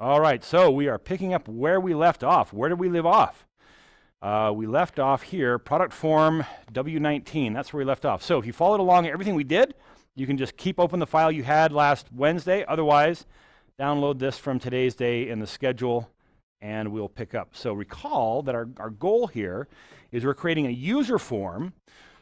All right, so we are picking up where we left off. Where did we leave off? We left off here, product form W19. That's where we left off. So if you followed along everything we did, you can just keep open the file you had last Wednesday. Otherwise, download this from today's day in the schedule, and we'll pick up. So recall that our goal here is we're creating a user form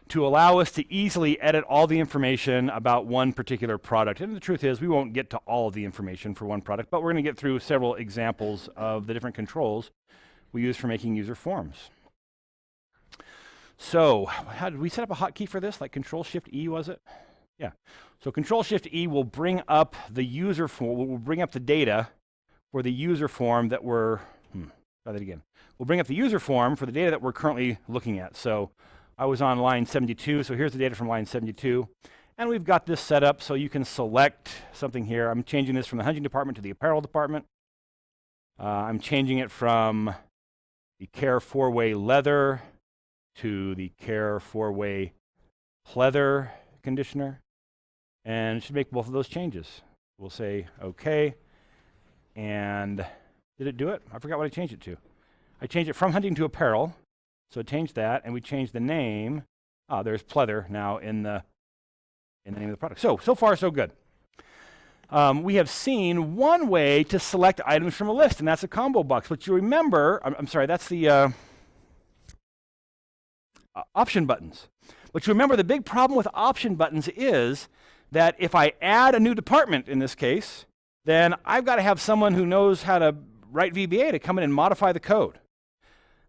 to allow us to easily edit all the information about one particular product. And the truth is, we won't get to all of the information for one product, but we're going to get through several examples of the different controls we use for making user forms. So, how did we set up a hotkey for this? Like Control-Shift-E, was it? Yeah. So Control-Shift-E will bring up the user form, will bring up the data for the user form that we're, try that again. We'll bring up the user form for the data that we're currently looking at. So I was on line 72, so here's the data from line 72. And we've got this set up so you can select something here. I'm changing this from the hunting department to the apparel department. I'm changing it from the Care 4-way leather to the Care 4-way pleather conditioner. And it should make both of those changes. We'll say OK. And did it do it? I forgot what I changed it to. I changed it from hunting to apparel. So it changed that, and we changed the name. There's pleather now in the name of the product. So far, so good. We have seen one way to select items from a list, and that's a combo box. But you remember, I'm sorry, that's the option buttons. But you remember the big problem with option buttons is that if I add a new department in this case, then I've got to have someone who knows how to write VBA to come in and modify the code.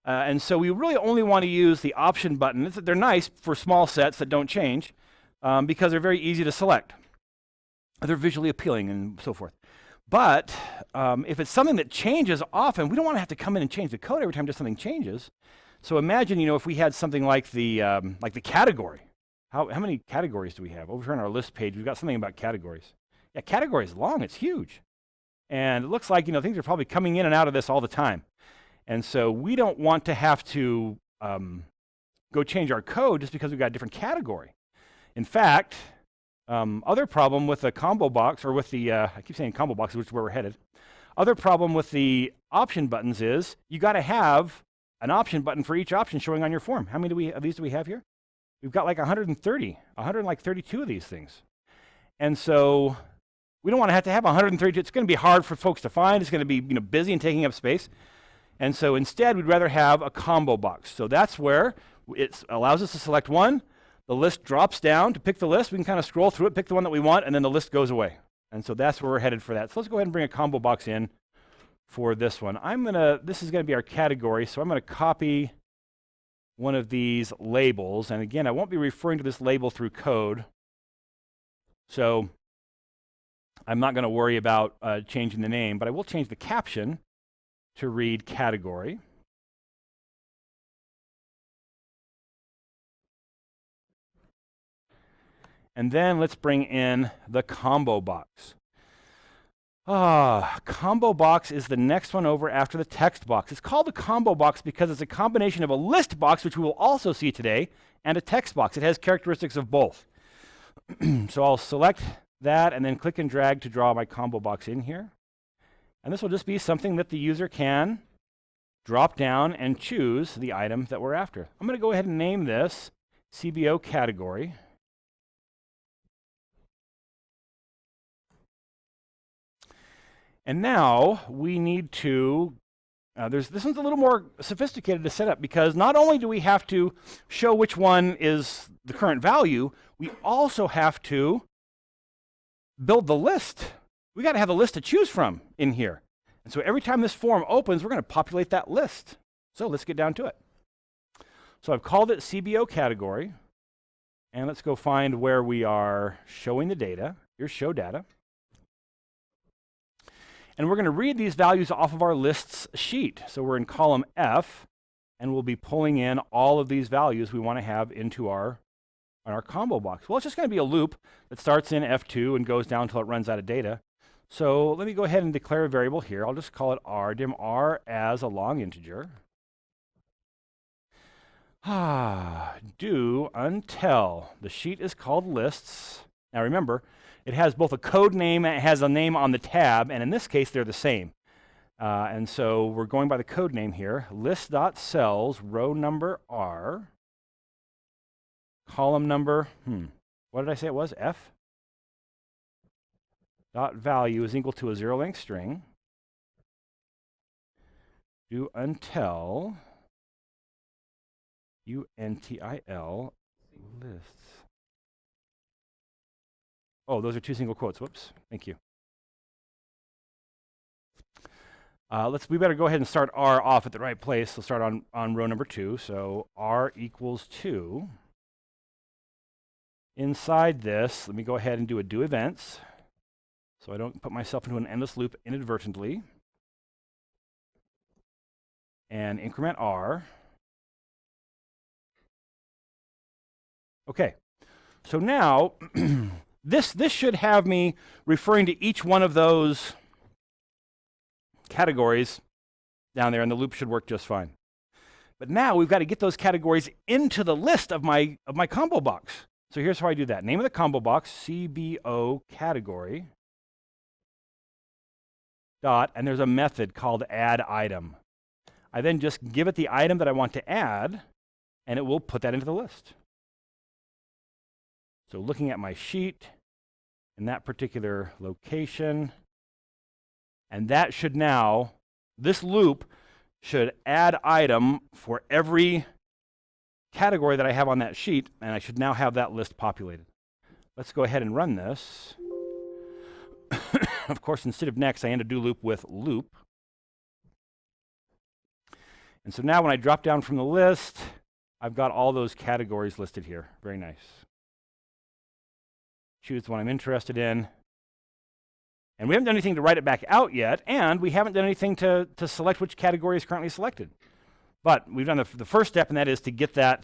And so we really only want to use the option button. They're nice for small sets that don't change because they're very easy to select. They're visually appealing and so forth. But if it's something that changes often, we don't want to have to come in and change the code every time just something changes. So imagine, if we had something like the category. How many categories do we have? Over here on our list page, we've got something about categories. Yeah, category is long. It's huge. And it looks like, things are probably coming in and out of this all the time. And so we don't want to have to go change our code just because we've got a different category. In fact, other problem with the combo box, or with the, I keep saying combo box, which is where we're headed. Other problem with the option buttons is you got to have an option button for each option showing on your form. How many of these do we have here? We've got like 132 of these things. And so we don't want to have 132. It's going to be hard for folks to find. It's going to be busy and taking up space. And so instead, we'd rather have a combo box. So that's where it allows us to select one. The list drops down to pick the list. We can kind of scroll through it, pick the one that we want, and then the list goes away. And so that's where we're headed for that. So let's go ahead and bring a combo box in for this one. This is going to be our category, so I'm going to copy one of these labels. And again, I won't be referring to this label through code. So I'm not going to worry about changing the name, but I will change the caption to read category. And then let's bring in the combo box. Combo box is the next one over after the text box. It's called a combo box because it's a combination of a list box, which we will also see today, and a text box. It has characteristics of both. So I'll select that and then click and drag to draw my combo box in here. And this will just be something that the user can drop down and choose the item that we're after. I'm going to go ahead and name this CBO category. And now we need to, this one's a little more sophisticated to set up because not only do we have to show which one is the current value, we also have to build the list. We got to have a list to choose from in here. And so every time this form opens, we're going to populate that list. So let's get down to it. So I've called it CBO category. And let's go find where we are showing the data. Here's show data. And we're going to read these values off of our lists sheet. So we're in column F, and we'll be pulling in all of these values we want to have into our combo box. Well, it's just going to be a loop that starts in F2 and goes down until it runs out of data. So let me go ahead and declare a variable here. I'll just call it R, dim R as a long integer. Do until. The sheet is called lists. Now remember, it has both a code name and it has a name on the tab, and in this case, they're the same. And so we're going by the code name here, list.cells, row number R, column number, what did I say it was? F? Dot value is equal to a zero length string. Do until until lists. Oh, those are two single quotes. Whoops. Thank you. We better go ahead and start R off at the right place. We'll start on row number 2. So R equals 2. Inside this, let me go ahead and do a do events, so I don't put myself into an endless loop inadvertently. And increment R. Okay, so now this should have me referring to each one of those categories down there, and the loop should work just fine. But now we've got to get those categories into the list of my combo box. So here's how I do that. Name of the combo box, CBO category, dot, and there's a method called add item. I then just give it the item that I want to add, and it will put that into the list. So looking at my sheet in that particular location, and that should now, this loop should add item for every category that I have on that sheet, and I should now have that list populated. Let's go ahead and run this. Of course, instead of next, I end a do loop with loop. And so now when I drop down from the list, I've got all those categories listed here. Very nice. Choose the one I'm interested in. And we haven't done anything to write it back out yet, and we haven't done anything to select which category is currently selected. But we've done the first step, and that is to get the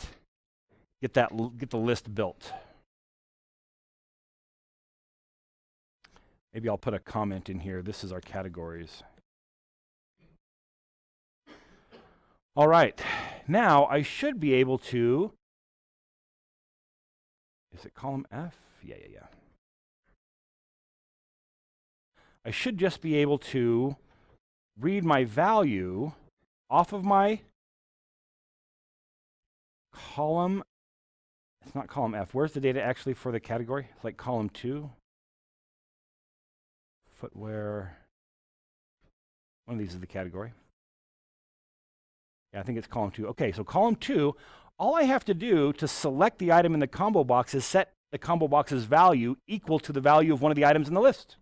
list built. Maybe I'll put a comment in here. This is our categories. All right, now I should be able to, is it column F? Yeah. I should just be able to read my value off of my column. It's not column F. Where's the data actually for the category? It's like column 2. Footwear. One of these is the category. Yeah, I think it's column 2. Okay, so column 2, all I have to do to select the item in the combo box is set the combo box's value equal to the value of one of the items in the list.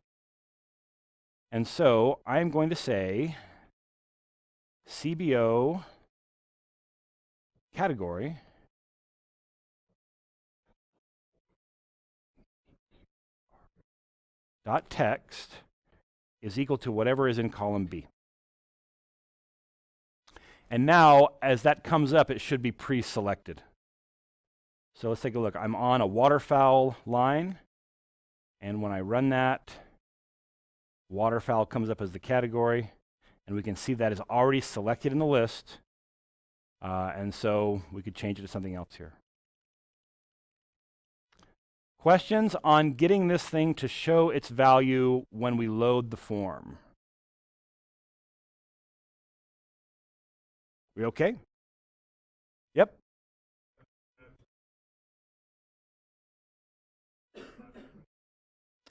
And so I'm going to say CBO category dot text is equal to whatever is in column B. And now, as that comes up, it should be pre-selected. So let's take a look. I'm on a waterfowl line, and when I run that, waterfowl comes up as the category, and we can see that is already selected in the list, and so we could change it to something else here. Questions on getting this thing to show its value when we load the form? We okay? Yep.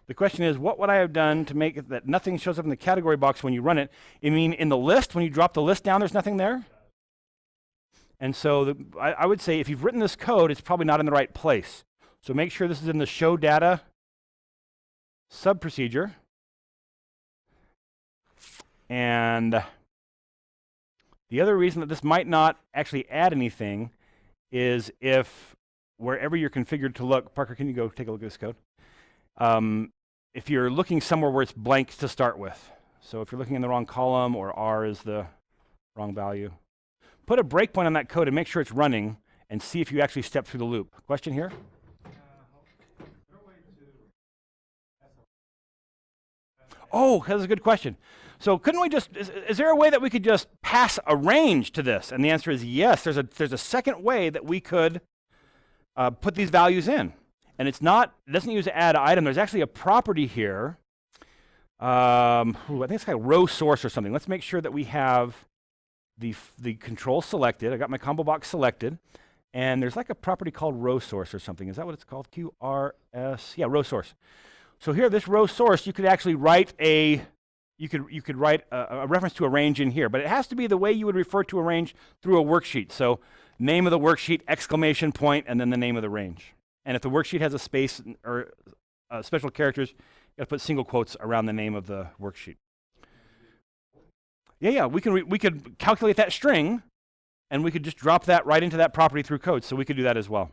The question is, what would I have done to make it that nothing shows up in the category box when you run it? You mean in the list, when you drop the list down, there's nothing there? And so I would say if you've written this code, it's probably not in the right place. So make sure this is in the show data sub-procedure. And the other reason that this might not actually add anything is if wherever you're configured to look, Parker, can you go take a look at this code? If you're looking somewhere where it's blank to start with. So if you're looking in the wrong column or R is the wrong value, put a breakpoint on that code and make sure it's running and see if you actually step through the loop. Question here? Oh, that's a good question. So couldn't we just, is there a way that we could just pass a range to this? And the answer is yes. There's a second way that we could put these values in. And it doesn't use add item. There's actually a property here I think it's kind of row source or something. Let's make sure that we have the control selected. I got my combo box selected. And there's like a property called row source or something. Is that what it's called? QRS? Yeah, row source. So here, this row source, you could actually write you could write a reference to a range in here, but it has to be the way you would refer to a range through a worksheet. So name of the worksheet, exclamation point, and then the name of the range. And if the worksheet has a space or special characters, you got to put single quotes around the name of the worksheet. Yeah, we could calculate that string, and we could just drop that right into that property through code. So we could do that as well.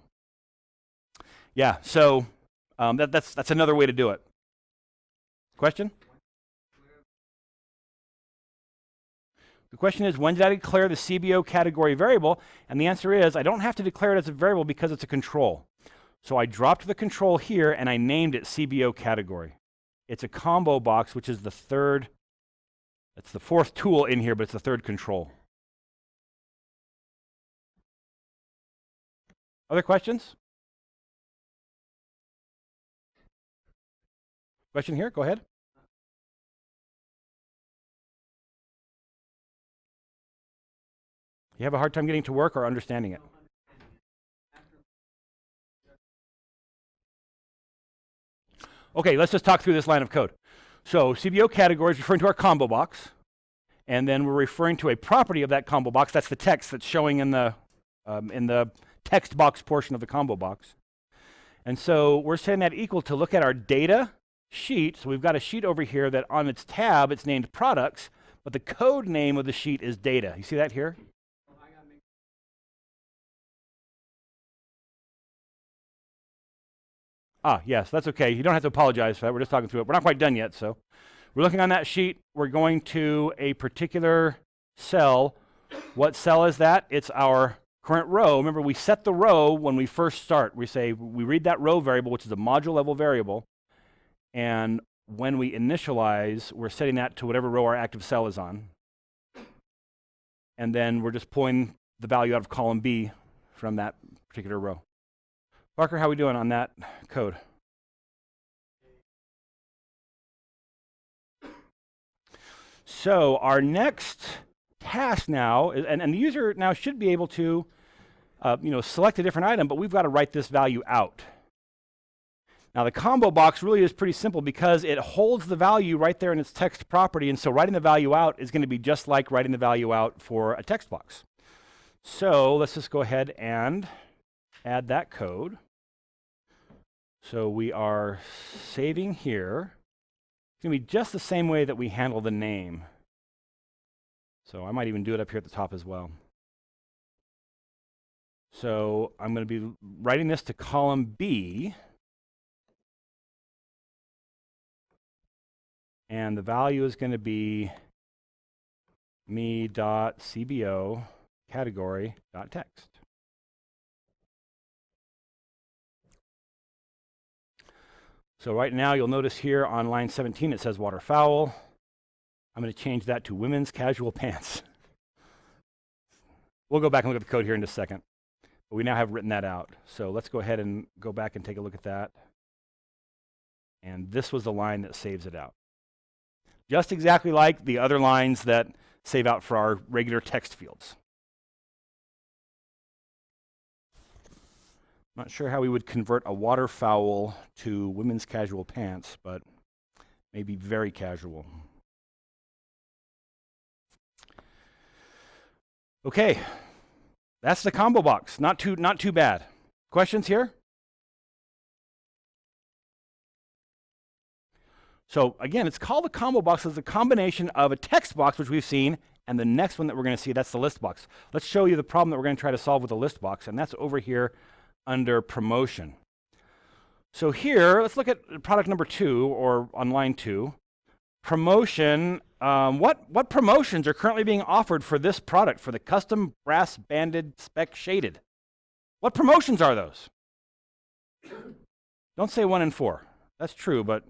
Yeah, so that's another way to do it. Question? The question is, when did I declare the CBO category variable? And the answer is, I don't have to declare it as a variable because it's a control. So I dropped the control here, and I named it CBO category. It's a combo box, which is the third. It's the fourth tool in here, but it's the third control. Other questions? Question here? Go ahead. You have a hard time getting to work or understanding it? Okay, let's just talk through this line of code. So CBO category is referring to our combo box, and then we're referring to a property of that combo box. That's the text that's showing in the text box portion of the combo box. And so we're setting that equal to look at our data sheet. So we've got a sheet over here that on its tab, it's named products, but the code name of the sheet is data. You see that here? Yes, that's okay. You don't have to apologize for that. We're just talking through it. We're not quite done yet, so. We're looking on that sheet. We're going to a particular cell. What cell is that? It's our current row. Remember, we set the row when we first start. We say, we read that row variable, which is a module level variable, and when we initialize, we're setting that to whatever row our active cell is on. And then we're just pulling the value out of column B from that particular row. Parker, how are we doing on that code? So our next task now, and the user now should be able to select a different item, but we've got to write this value out. Now the combo box really is pretty simple because it holds the value right there in its text property, and so writing the value out is going to be just like writing the value out for a text box. So let's just go ahead and add that code. So we are saving here. It's going to be just the same way that we handle the name. So I might even do it up here at the top as well. So I'm going to be writing this to column B. And the value is going to be me.cbo category.text. So right now, you'll notice here on line 17, it says waterfowl. I'm going to change that to women's casual pants. We'll go back and look at the code here in just a second. But we now have written that out. So let's go ahead and go back and take a look at that. And this was the line that saves it out. Just exactly like the other lines that save out for our regular text fields. Not sure how we would convert a waterfowl to women's casual pants, but maybe very casual. Okay, that's the combo box. Not too bad. Questions here? So again, it's called the combo box. It's a combination of a text box, which we've seen, and the next one that we're going to see, that's the list box. Let's show you the problem that we're going to try to solve with the list box, and that's over here under promotion. So here, let's look at product number 2, or on line 2. Promotion, what promotions are currently being offered for this product, for the custom brass banded spec shaded? What promotions are those? Don't say 1 and 4. That's true, but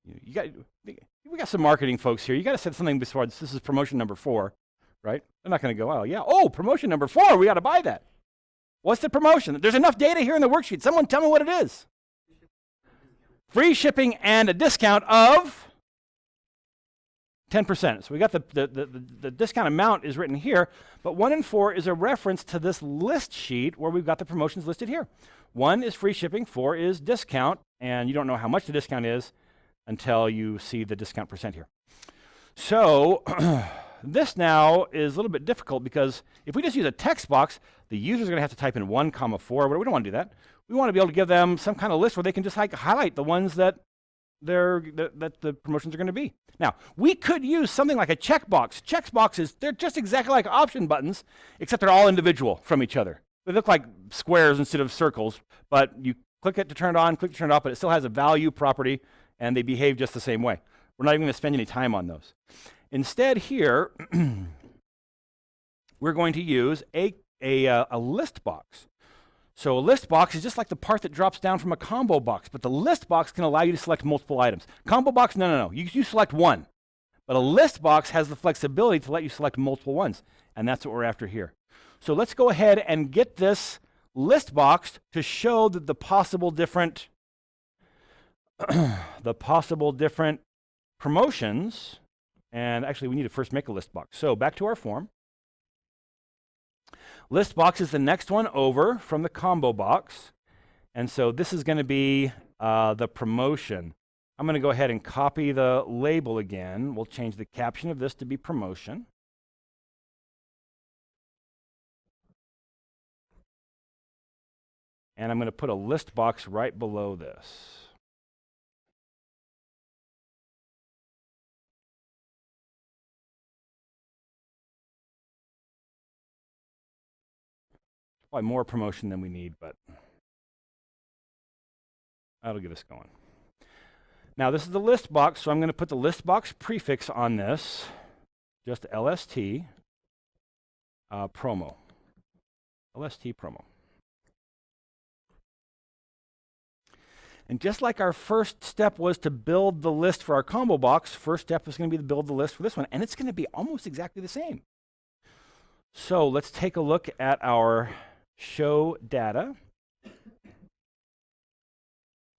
we got some marketing folks here. You got to say something besides this is promotion number 4, right? They're not going to go, oh yeah, promotion number 4, we got to buy that. What's the promotion? There's enough data here in the worksheet. Someone tell me what it is. free shipping and a discount of 10%. So we got the discount amount is written here, but 1 and 4 is a reference to this list sheet where we've got the promotions listed here. 1 is free shipping, 4 is discount, and you don't know how much the discount is until you see the discount percent here. So this now is a little bit difficult because if we just use a text box, the user's going to have to type in 1, 4, but we don't want to do that. We want to be able to give them some kind of list where they can just highlight the ones that the promotions are going to be. Now, we could use something like a checkbox. Checkboxes, they're just exactly like option buttons, except they're all individual from each other. They look like squares instead of circles, but you click it to turn it on, click to turn it off, but it still has a value property, and they behave just the same way. We're not even going to spend any time on those. Instead here, we're going to use a list box. So a list box is just like the part that drops down from a combo box, but the list box can allow you to select multiple items. Combo box, no. You select one. But a list box has the flexibility to let you select multiple ones, and that's what we're after here. So let's go ahead and get this list box to show that the possible different promotions, and actually we need to first make a list box. So back to our form. List box is the next one over from the combo box. And so this is going to be the promotion. I'm going to go ahead and copy the label again. We'll change the caption of this to be promotion. And I'm going to put a list box right below this. Probably more promotion than we need, but that'll get us going. Now this is the list box, so I'm going to put the list box prefix on this, just LST promo. LST promo. And just like our first step was to build the list for our combo box, first step is going to be to build the list for this one, and it's going to be almost exactly the same. So let's take a look at our show data.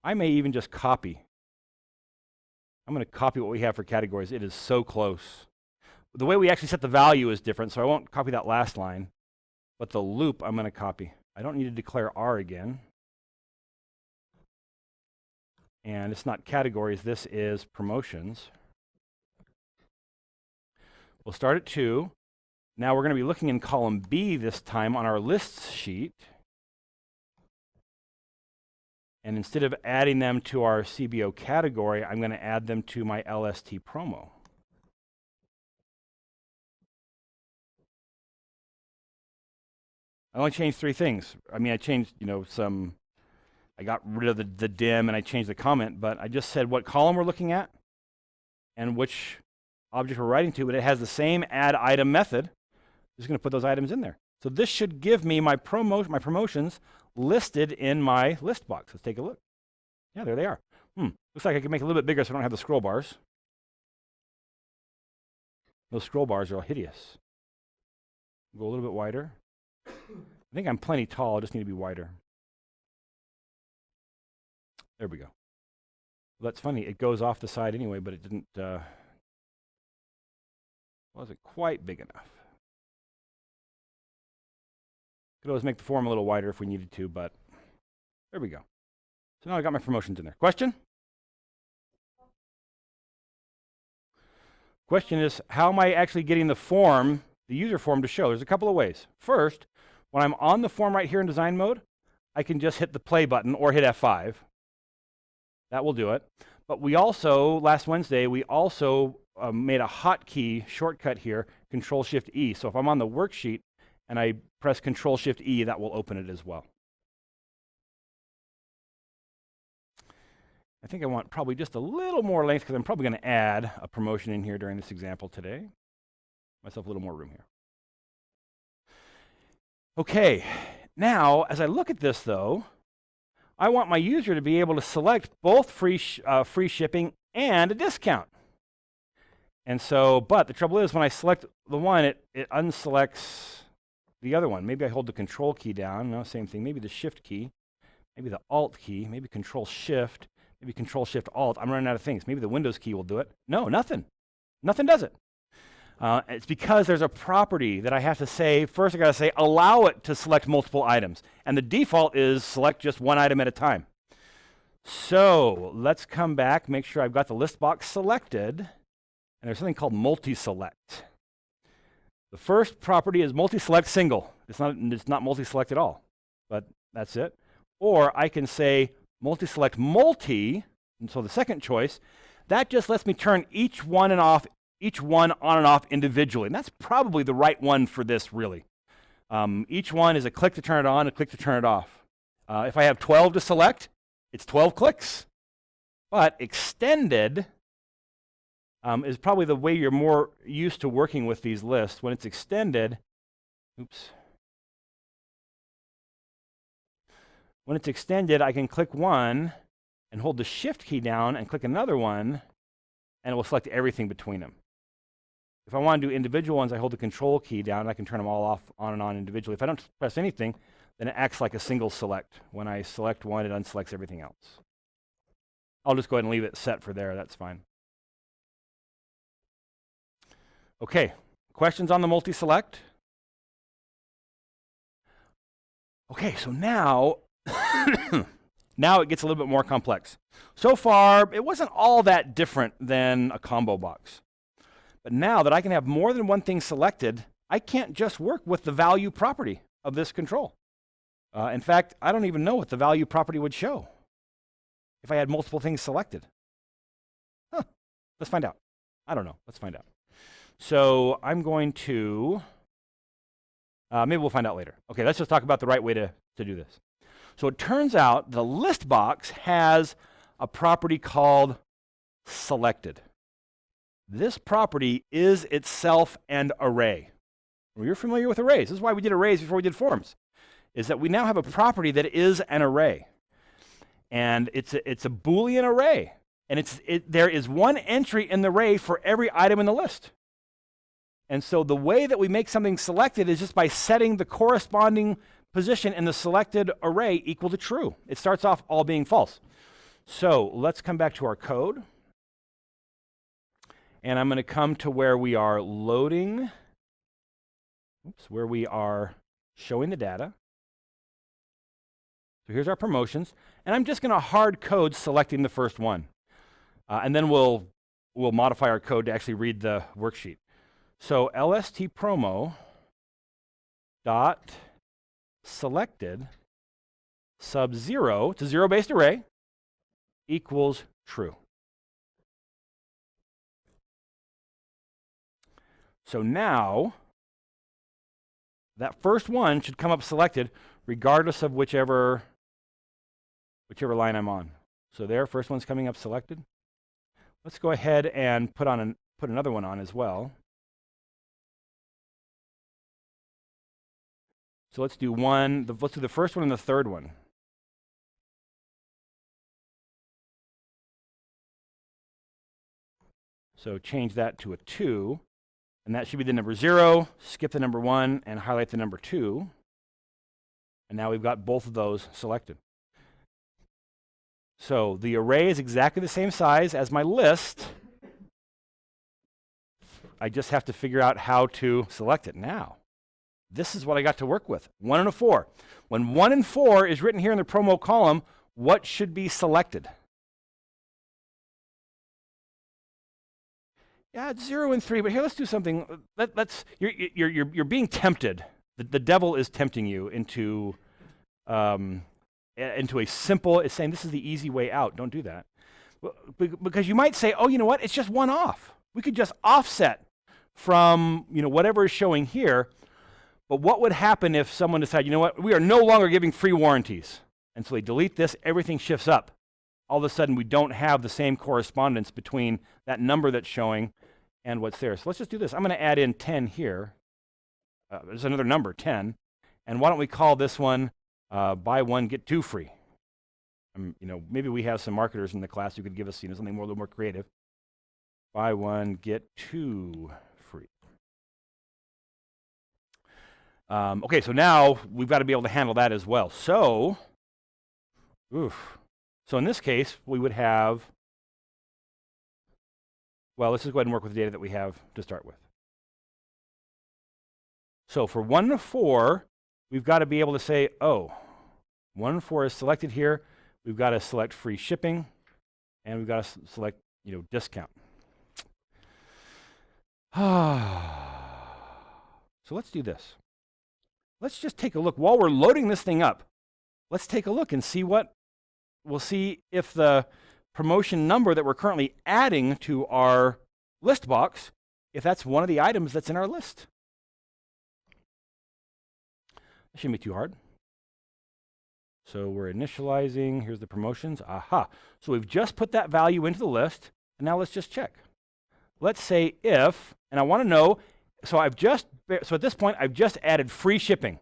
I may even just copy. I'm going to copy what we have for categories. It is so close. The way we actually set the value is different, so I won't copy that last line. But the loop I'm going to copy. I don't need to declare R again. And it's not categories, this is promotions. We'll start at 2. Now we're going to be looking in column B this time on our lists sheet. And instead of adding them to our CBO category, I'm going to add them to my LST promo. I only changed 3 things. I mean, I changed, I got rid of the dim and I changed the comment, but I just said what column we're looking at and which object we're writing to, but it has the same add item method. Just going to put those items in there. So this should give me my promotions listed in my list box. Let's take a look. Yeah, there they are. Looks like I can make it a little bit bigger so I don't have the scroll bars. Those scroll bars are all hideous. Go a little bit wider. I think I'm plenty tall. I just need to be wider. There we go. Well, that's funny. It goes off the side anyway, but it didn't wasn't quite big enough. Could always make the form a little wider if we needed to, but there we go. So now I got my promotions in there. Question? Question is, how am I actually getting the form, the user form, to show? There's a couple of ways. First, when I'm on the form right here in design mode, I can just hit the play button or hit F5. That will do it. But we also, last Wednesday, we also made a hotkey shortcut here, Control-Shift-E. So if I'm on the worksheet and I press Control-Shift-E, that will open it as well. I think I want probably just a little more length because I'm probably going to add a promotion in here during this example today. Myself a little more room here. Okay, now as I look at this though, I want my user to be able to select both free shipping and a discount. And so, but the trouble is when I select the one, it unselects the other one. Maybe I hold the Control key down. No, same thing. Maybe the Shift key. Maybe the Alt key. Maybe Control Shift. Maybe Control-Shift-Alt. I'm running out of things. Maybe the Windows key will do it. No, nothing. Nothing does it. It's because there's a property that I have to say, first I got to say, allow it to select multiple items. And the default is select just one item at a time. So let's come back, make sure I've got the list box selected. And there's something called multi-select. The first property is multi-select single. It's not multi-select at all, but that's it. Or I can say multi-select multi, and so the second choice, that just lets me turn each one on and off individually. And that's probably the right one for this, really. Each one is a click to turn it on, a click to turn it off. If I have 12 to select, it's 12 clicks. But extended is probably the way you're more used to working with these lists. When it's extended, when it's extended, I can click one and hold the Shift key down and click another one, and it will select everything between them. If I want to do individual ones, I hold the Control key down, and I can turn them all off, on and on individually. If I don't press anything, then it acts like a single select. When I select one, it unselects everything else. I'll just go ahead and leave it set for there. That's fine. Okay, questions on the multi-select? Okay, so now, now it gets a little bit more complex. So far, it wasn't all that different than a combo box. But now that I can have more than one thing selected, I can't just work with the value property of this control. In fact, I don't even know what the value property would show if I had multiple things selected. Let's find out. I don't know. Let's find out. So I'm going to, maybe we'll find out later. Okay, let's just talk about the right way to do this. So it turns out the list box has a property called selected. This property is itself an array. Well, you're familiar with arrays. This is why we did arrays before we did forms, is that we now have a property that is an array. And it's a Boolean array. And there is one entry in the array for every item in the list. And so the way that we make something selected is just by setting the corresponding position in the selected array equal to true. It starts off all being false. So let's come back to our code. And I'm going to come to where we are loading, where we are showing the data. So here's our promotions. And I'm just going to hard code selecting the first one. And then we'll modify our code to actually read the worksheet. So lstpromo dot selected sub 0, it's a zero-based array, equals true. So now, that first one should come up selected regardless of whichever line I'm on. So there, first one's coming up selected. Let's go ahead and put another one on as well. So let's do let's do the first one and the third one. So change that to a 2. And that should be the number 0, skip the number 1, and highlight the number 2. And now we've got both of those selected. So the array is exactly the same size as my list. I just have to figure out how to select it now. This is what I got to work with, 1 and a 4. When 1 and 4 is written here in the promo column, what should be selected? Yeah, it's 0 and 3, but here, let's do something. You're being tempted. The devil is tempting you into a simple, it's saying this is the easy way out. Don't do that. Because you might say, oh, you know what? It's just one off. We could just offset from whatever is showing here. But what would happen if someone decided, you know what? We are no longer giving free warranties. And so they delete this, everything shifts up. All of a sudden, we don't have the same correspondence between that number that's showing and what's there. So let's just do this. I'm going to add in 10 here. There's another number, 10. And why don't we call this one buy one, get 2 free? Maybe we have some marketers in the class who could give us something a little more creative. Buy one, get 2 free. Okay, so now we've got to be able to handle that as well. So, So in this case, we would have, well, let's just go ahead and work with the data that we have to start with. So for 1 to 4, we've got to be able to say, oh, 1 to 4 is selected here. We've got to select free shipping, and we've got to select, discount. So let's do this. Let's just take a look. While we're loading this thing up, let's take a look and see what, we'll see if the promotion number that we're currently adding to our list box, if that's one of the items that's in our list. That shouldn't be too hard. So we're initializing, here's the promotions, aha. So we've just put that value into the list, and now let's just check. Let's say if, and I want to know, so at this point, I've just added free shipping.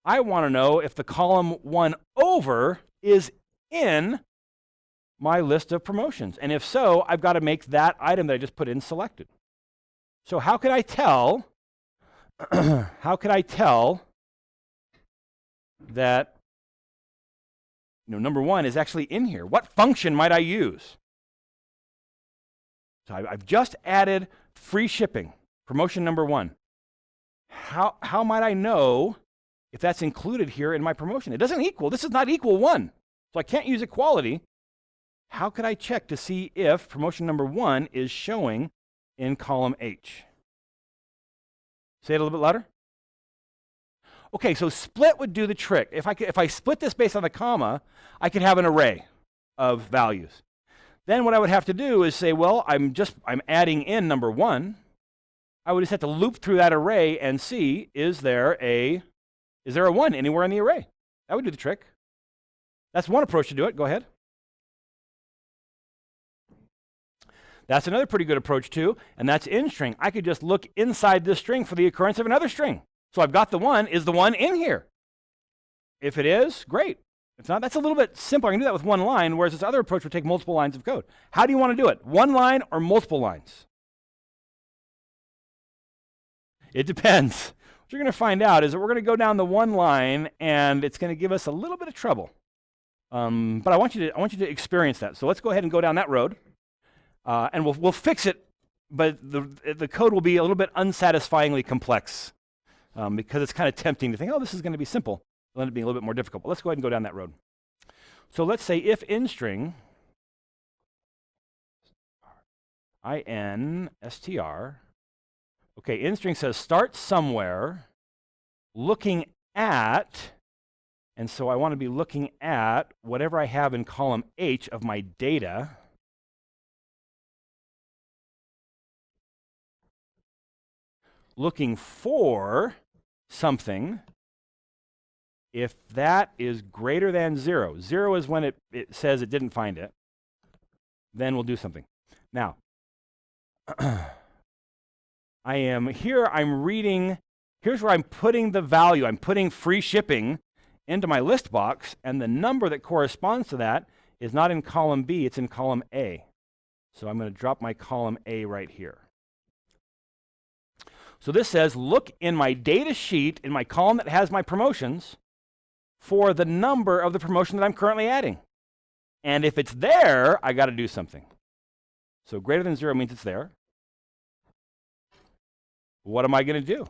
I want to know if the column 1 over is in my list of promotions. And if so, I've got to make that item that I just put in selected. So how could I tell, that number 1 is actually in here? What function might I use? So I've just added free shipping, promotion number 1. How might I know if that's included here in my promotion? It doesn't equal, this is not equal 1. So I can't use equality. How could I check to see if promotion number 1 is showing in column H? Say it a little bit louder. Okay, so split would do the trick. If I split this based on the comma, I could have an array of values. Then what I would have to do is say, well, I'm adding in number 1. I would just have to loop through that array and see, is there a 1 anywhere in the array? That would do the trick. That's one approach to do it. Go ahead. That's another pretty good approach too, and that's in string. I could just look inside this string for the occurrence of another string. So I've got the 1. Is the 1 in here? If it is, great. If not, that's a little bit simpler. I can do that with 1 line, whereas this other approach would take multiple lines of code. How do you want to do it? 1 line or multiple lines? It depends. What you're going to find out is that we're going to go down the 1 line, and it's going to give us a little bit of trouble. But I want you to experience that. So let's go ahead and go down that road, and we'll fix it. But the code will be a little bit unsatisfyingly complex because it's kind of tempting to think, oh, this is going to be simple. It'll end up being a little bit more difficult. But let's go ahead and go down that road. So let's say if in string instr. Okay, in string says start somewhere, looking at, and so I want to be looking at whatever I have in column H of my data. Looking for something. If that is greater than 0, 0 is when it says it didn't find it, then we'll do something. Now, I'm reading, here's where I'm putting the value. I'm putting free shipping into my list box, and the number that corresponds to that is not in column B, it's in column A. So I'm going to drop my column A right here. So this says, look in my data sheet, in my column that has my promotions, for the number of the promotion that I'm currently adding. And if it's there, I got to do something. So greater than 0 means it's there. What am I going to do?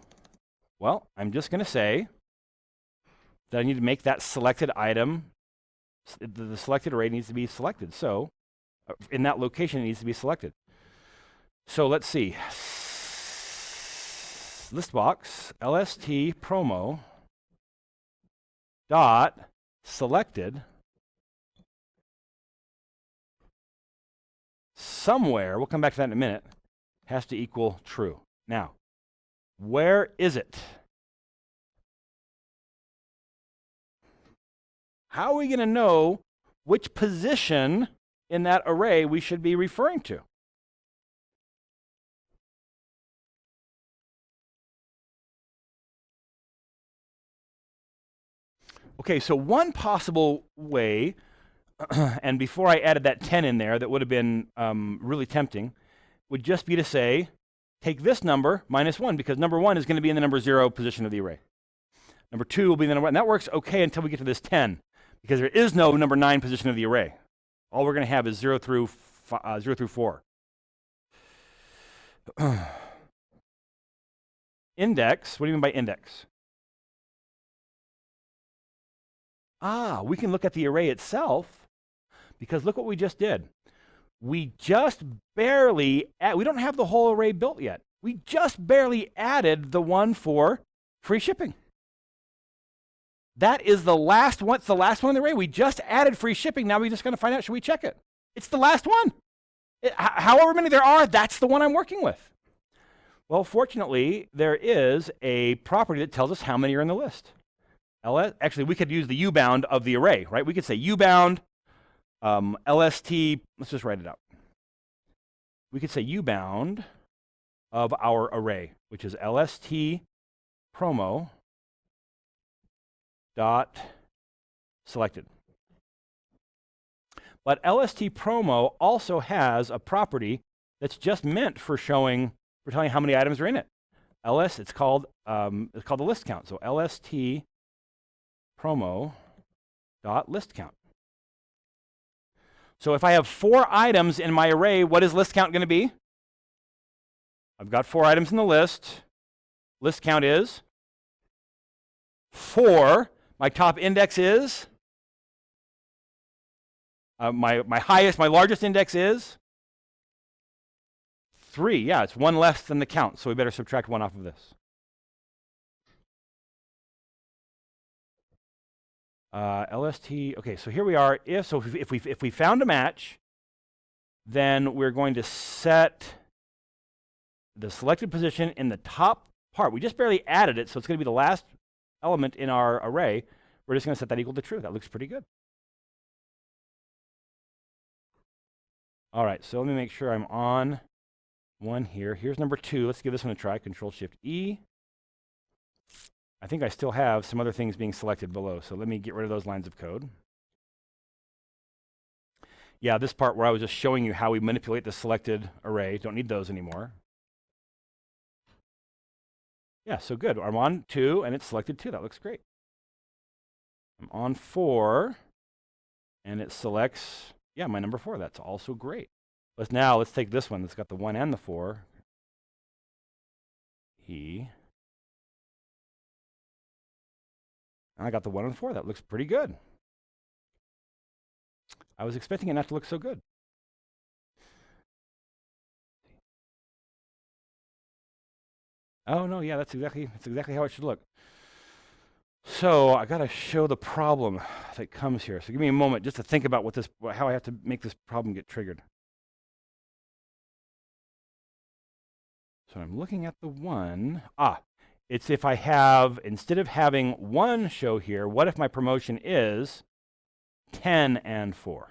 Well, I'm just going to say that I need to make that selected item, the selected array needs to be selected. So in that location, it needs to be selected. So let's see. Listbox, lst promo dot selected somewhere, we'll come back to that in a minute, has to equal true. Now, where is it? How are we going to know which position in that array we should be referring to? Okay, so one possible way, and before I added that 10 in there, that would have been really tempting, would just be to say, take this number minus 1, because number 1 is going to be in the number 0 position of the array. Number 2 will be in the number, and that works okay until we get to this 10, because there is no number 9 position of the array. All we're going to have is 0 through 4. Index, what do you mean by index? We can look at the array itself, because look what we just did. We just barely, we don't have the whole array built yet. We just barely added the one for free shipping. That is the last one. It's the last one in the array. We just added free shipping. Now we're just going to find out, should we check it? It's the last one. However many there are, that's the one I'm working with. Well, fortunately, there is a property that tells us how many are in the list. Actually, we could use the ubound of the array, right? We could say ubound LST, let's just write it out. We could say ubound of our array, which is LST promo dot selected. But LST promo also has a property that's just meant for showing, for telling how many items are in it. It's called the list count. So LST promo dot list count. So if I have 4 items in my array, what is list count going to be? I've got 4 items in the list. List count is 4. My top index is my largest index is 3. Yeah, it's 1 less than the count, so we better subtract 1 off of this. LST, okay, so here we are. If we found a match, then we're going to set the selected position in the top part. We just barely added it, so it's going to be the last element in our array. We're just going to set that equal to true. That looks pretty good. All right, so let me make sure I'm on one here. Here's number 2. Let's give this one a try. Control-Shift-E. I think I still have some other things being selected below, so let me get rid of those lines of code. Yeah, this part where I was just showing you how we manipulate the selected array, don't need those anymore. Yeah, so good. I'm on 2, and it's selected 2. That looks great. I'm on 4, and it selects, yeah, my number 4. That's also great. Let's take this one that's got the 1 and the 4. And I got the 1 and 4. That looks pretty good. I was expecting it not to look so good. Oh no, yeah, that's exactly how it should look. So I got to show the problem that comes here. So give me a moment just to think about how I have to make this problem get triggered. So I'm looking at the 1. It's if I have, instead of having 1 show here, what if my promotion is 10 and 4?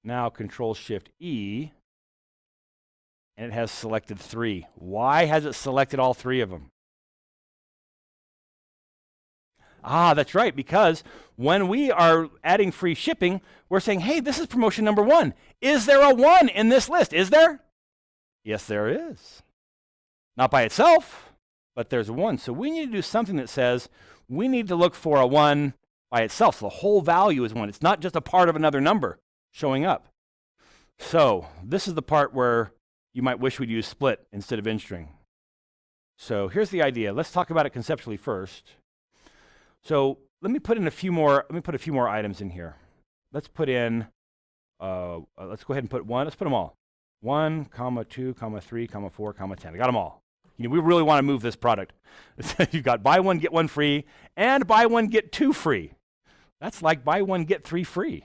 Now Control-Shift-E, and it has selected 3. Why has it selected all 3 of them? That's right, because when we are adding free shipping, we're saying, hey, this is promotion number 1. Is there a 1 in this list? Is there? Yes, there is. Not by itself, but there's a 1. So we need to do something that says we need to look for a 1 by itself. So the whole value is 1. It's not just a part of another number showing up. So this is the part where you might wish we'd use split instead of in-string. So here's the idea. Let's talk about it conceptually first. So let me put a few more items in here. Let's put in, let's go ahead and put 1. Let's put them all. 1, 2, 3, 4, 10. I got them all. We really want to move this product. You've got buy 1, get 1 free, and buy 1, get 2 free. That's like buy 1, get 3 free.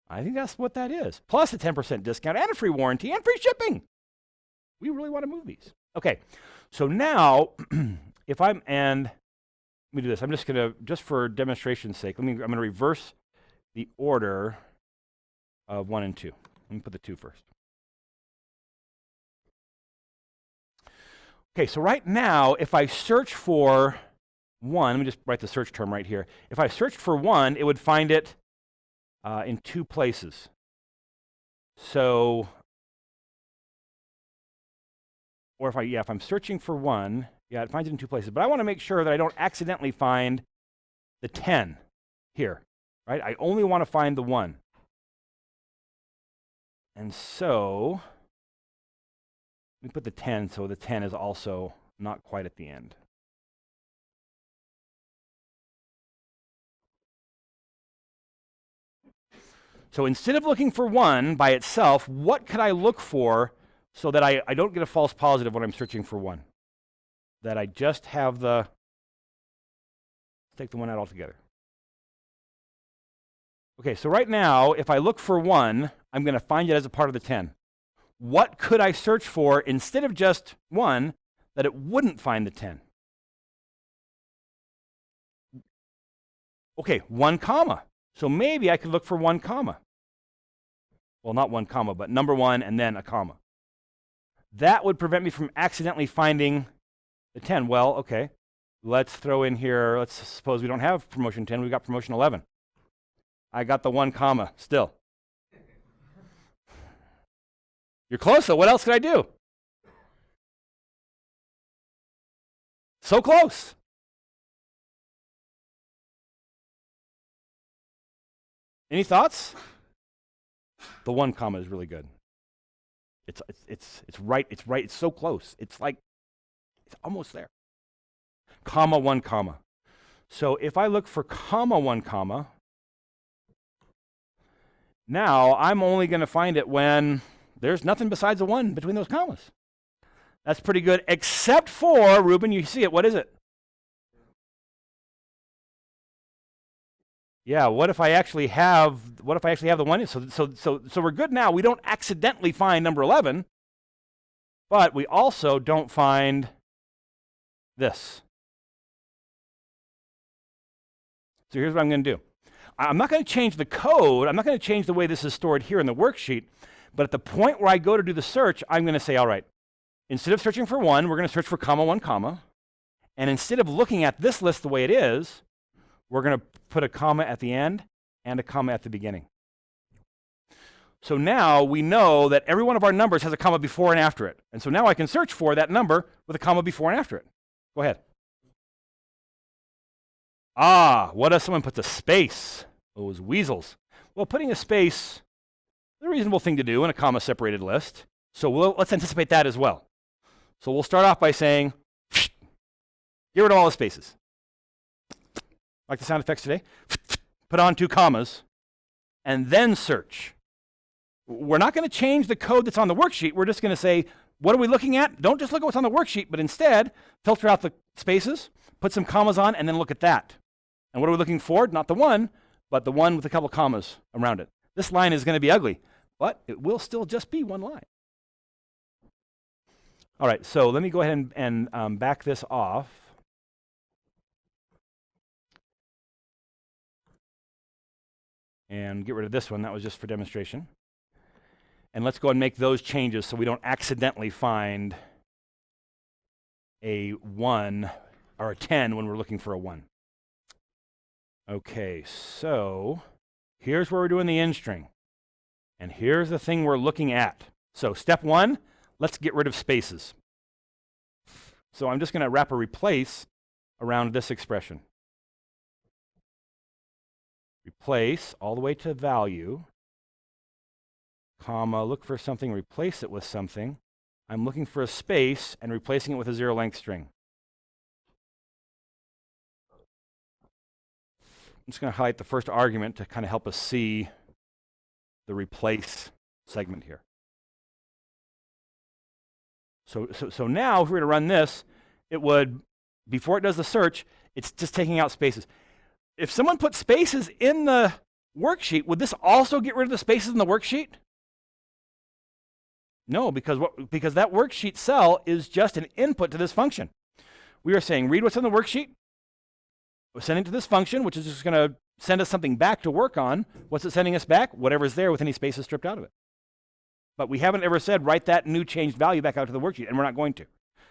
I think that's what that is. Plus a 10% discount and a free warranty and free shipping. We really want to move these. Okay, so now let me do this. I'm just going to, just for demonstration's sake, I'm going to reverse the order of 1 and 2. Let me put the 2 first. Okay, so right now, if I search for 1, let me just write the search term right here. If I searched for 1, it would find it in 2 places. So, or if I'm searching for 1, yeah, it finds it in 2 places. But I want to make sure that I don't accidentally find the 10 here. right? I only want to find the 1. And so, we put the 10, so the 10 is also not quite at the end. So instead of looking for 1 by itself, what could I look for so that I don't get a false positive when I'm searching for 1? That I just have the, let's take the 1 out altogether. Okay, so right now, if I look for 1, I'm going to find it as a part of the 10. What could I search for instead of just 1 that it wouldn't find the 10? Okay, 1 comma. So maybe I could look for 1 comma. Well, not 1 comma, but number 1 and then a comma. That would prevent me from accidentally finding the 10. Well, okay, let's throw in here, let's suppose we don't have promotion 10, we've got promotion 11. I got the 1 comma still. You're close though, what else could I do? So close. Any thoughts? The 1 comma is really good. It's right, it's so close. It's like, it's almost there. Comma, 1 comma. So if I look for comma, 1 comma, now I'm only going to find it when there's nothing besides a 1 between those commas. That's pretty good, except for, Ruben, you see it, what is it? Yeah, what if I actually have the 1? So we're good now. We don't accidentally find number 11, but we also don't find this. So here's what I'm going to do. I'm not going to change the code. I'm not going to change the way this is stored here in the worksheet, but at the point where I go to do the search, I'm going to say, all right, instead of searching for 1, we're going to search for comma, 1 comma, and instead of looking at this list the way it is, we're going to put a comma at the end and a comma at the beginning. So now we know that every one of our numbers has a comma before and after it. And so now I can search for that number with a comma before and after it. Go ahead. Ah, what if someone puts a space? Those weasels. Well, putting a space is a reasonable thing to do in a comma-separated list. So let's anticipate that as well. So we'll start off by saying, get rid of all the spaces. Like the sound effects today, put on 2 commas, and then search. We're not going to change the code that's on the worksheet. We're just going to say, what are we looking at? Don't just look at what's on the worksheet, but instead, filter out the spaces, put some commas on, and then look at that. And what are we looking for? Not the 1, but the 1 with a couple commas around it. This line is going to be ugly, but it will still just be 1 line. All right, so let me go ahead and back this off. And get rid of this one. That was just for demonstration. And let's go and make those changes so we don't accidentally find a 1 or a 10 when we're looking for a 1. Okay, so here's where we're doing the end string. And here's the thing we're looking at. So step 1, let's get rid of spaces. So I'm just going to wrap a replace around this expression. Replace all the way to value, comma, look for something, replace it with something. I'm looking for a space and replacing it with a 0-length string. I'm just going to highlight the first argument to kind of help us see the replace segment here. So now, if we were to run this, it would, before it does the search, it's just taking out spaces. If someone put spaces in the worksheet, would this also get rid of the spaces in the worksheet? No, because that worksheet cell is just an input to this function. We are saying, read what's in the worksheet. We're sending it to this function, which is just going to send us something back to work on. What's it sending us back? Whatever's there with any spaces stripped out of it. But we haven't ever said, write that new changed value back out to the worksheet, and we're not going to.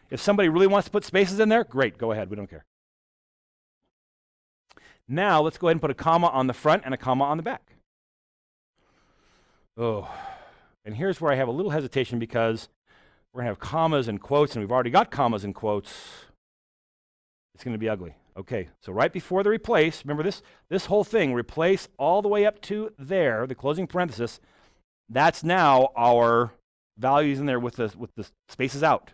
If somebody really wants to put spaces in there, great, go ahead, we don't care. Now, let's go ahead and put a comma on the front and a comma on the back. Oh, and here's where I have a little hesitation because we're going to have commas and quotes, and we've already got commas and quotes. It's going to be ugly. Okay, so right before the replace, remember this whole thing, replace all the way up to there, the closing parenthesis, that's now our values in there with the spaces out.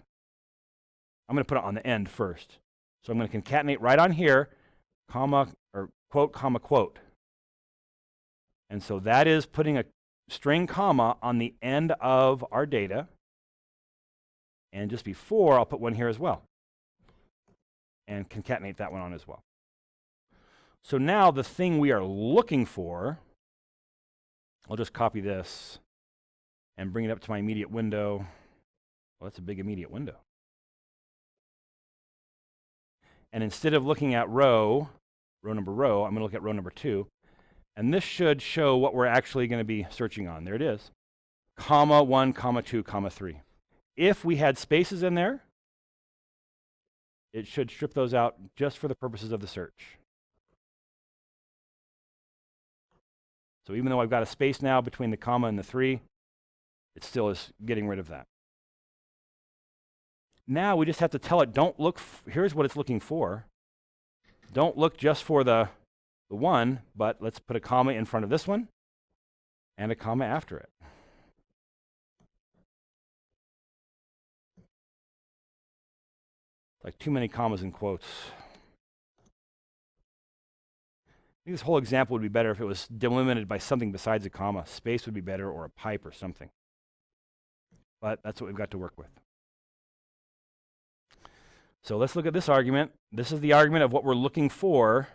I'm going to put it on the end first. So I'm going to concatenate right on here, comma, or quote, comma, quote. And so that is putting a string comma on the end of our data. And just before, I'll put one here as well. And concatenate that one on as well. So now the thing we are looking for, I'll just copy this and bring it up to my immediate window. Well, that's a big immediate window. And instead of looking at row number row, I'm going to look at row number 2. And this should show what we're actually going to be searching on. There it is. Comma 1, comma 2, comma 3. If we had spaces in there, it should strip those out just for the purposes of the search. So even though I've got a space now between the comma and the 3, it still is getting rid of that. Now we just have to tell it, don't look, here's what it's looking for. Don't look just for the 1, but let's put a comma in front of this one and a comma after it. Like too many commas and quotes. I think this whole example would be better if it was delimited by something besides a comma. Space would be better, or a pipe or something. But that's what we've got to work with. So let's look at this argument. This is the argument of what we're looking for.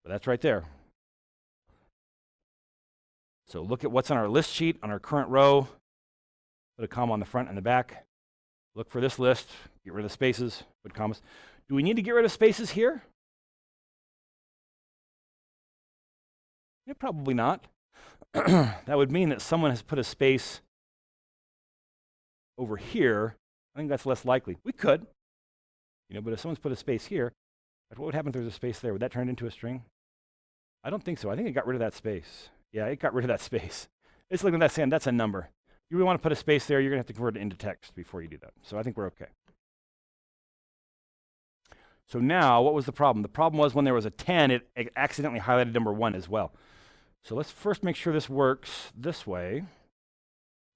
But that's right there. So look at what's on our list sheet, on our current row. Put a comma on the front and the back. Look for this list. Get rid of the spaces. Put commas. Do we need to get rid of spaces here? Yeah, probably not. That would mean that someone has put a space over here. I think that's less likely. We could, but if someone's put a space here, what would happen if there's a space there? Would that turn into a string? I don't think so. I think it got rid of that space. Yeah, it got rid of that space. It's looking at that saying that's a number. You really want to put a space there, you're going to have to convert it into text before you do that. So I think we're okay. So now, what was the problem? The problem was when there was a 10, it accidentally highlighted number 1 as well. So let's first make sure this works this way.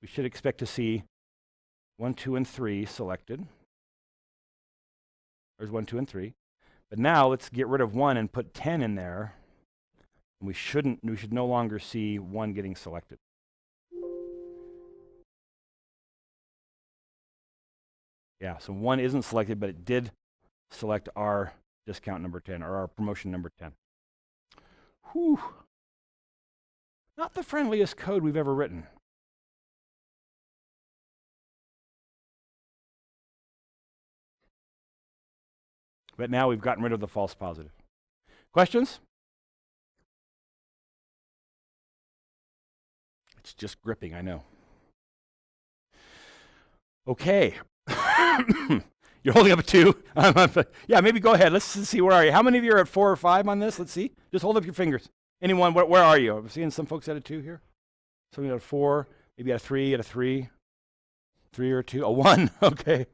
We should expect to see 1, 2, and 3 selected. There's 1, 2, and 3. But now let's get rid of 1 and put 10 in there. And we should no longer see 1 getting selected. Yeah, so 1 isn't selected, but it did select our discount number 10, or our promotion number 10. Whew. Not the friendliest code we've ever written. But now we've gotten rid of the false positive. Questions? It's just gripping, I know. Okay. You're holding up a 2. Yeah, maybe go ahead. Let's see, where are you? How many of you are at 4 or 5 on this? Let's see. Just hold up your fingers. Anyone, where are you? I'm seeing some folks at a 2 here. Some at a 4, maybe at a 3, at a 3. 3 or 2, a 1, okay.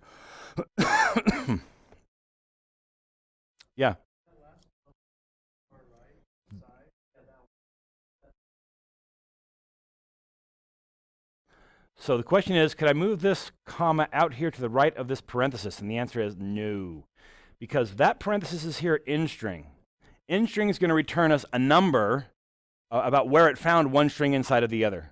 Yeah. So the question is, could I move this comma out here to the right of this parenthesis? And the answer is no, because that parenthesis is here in string. In string is going to return us a number about where it found one string inside of the other.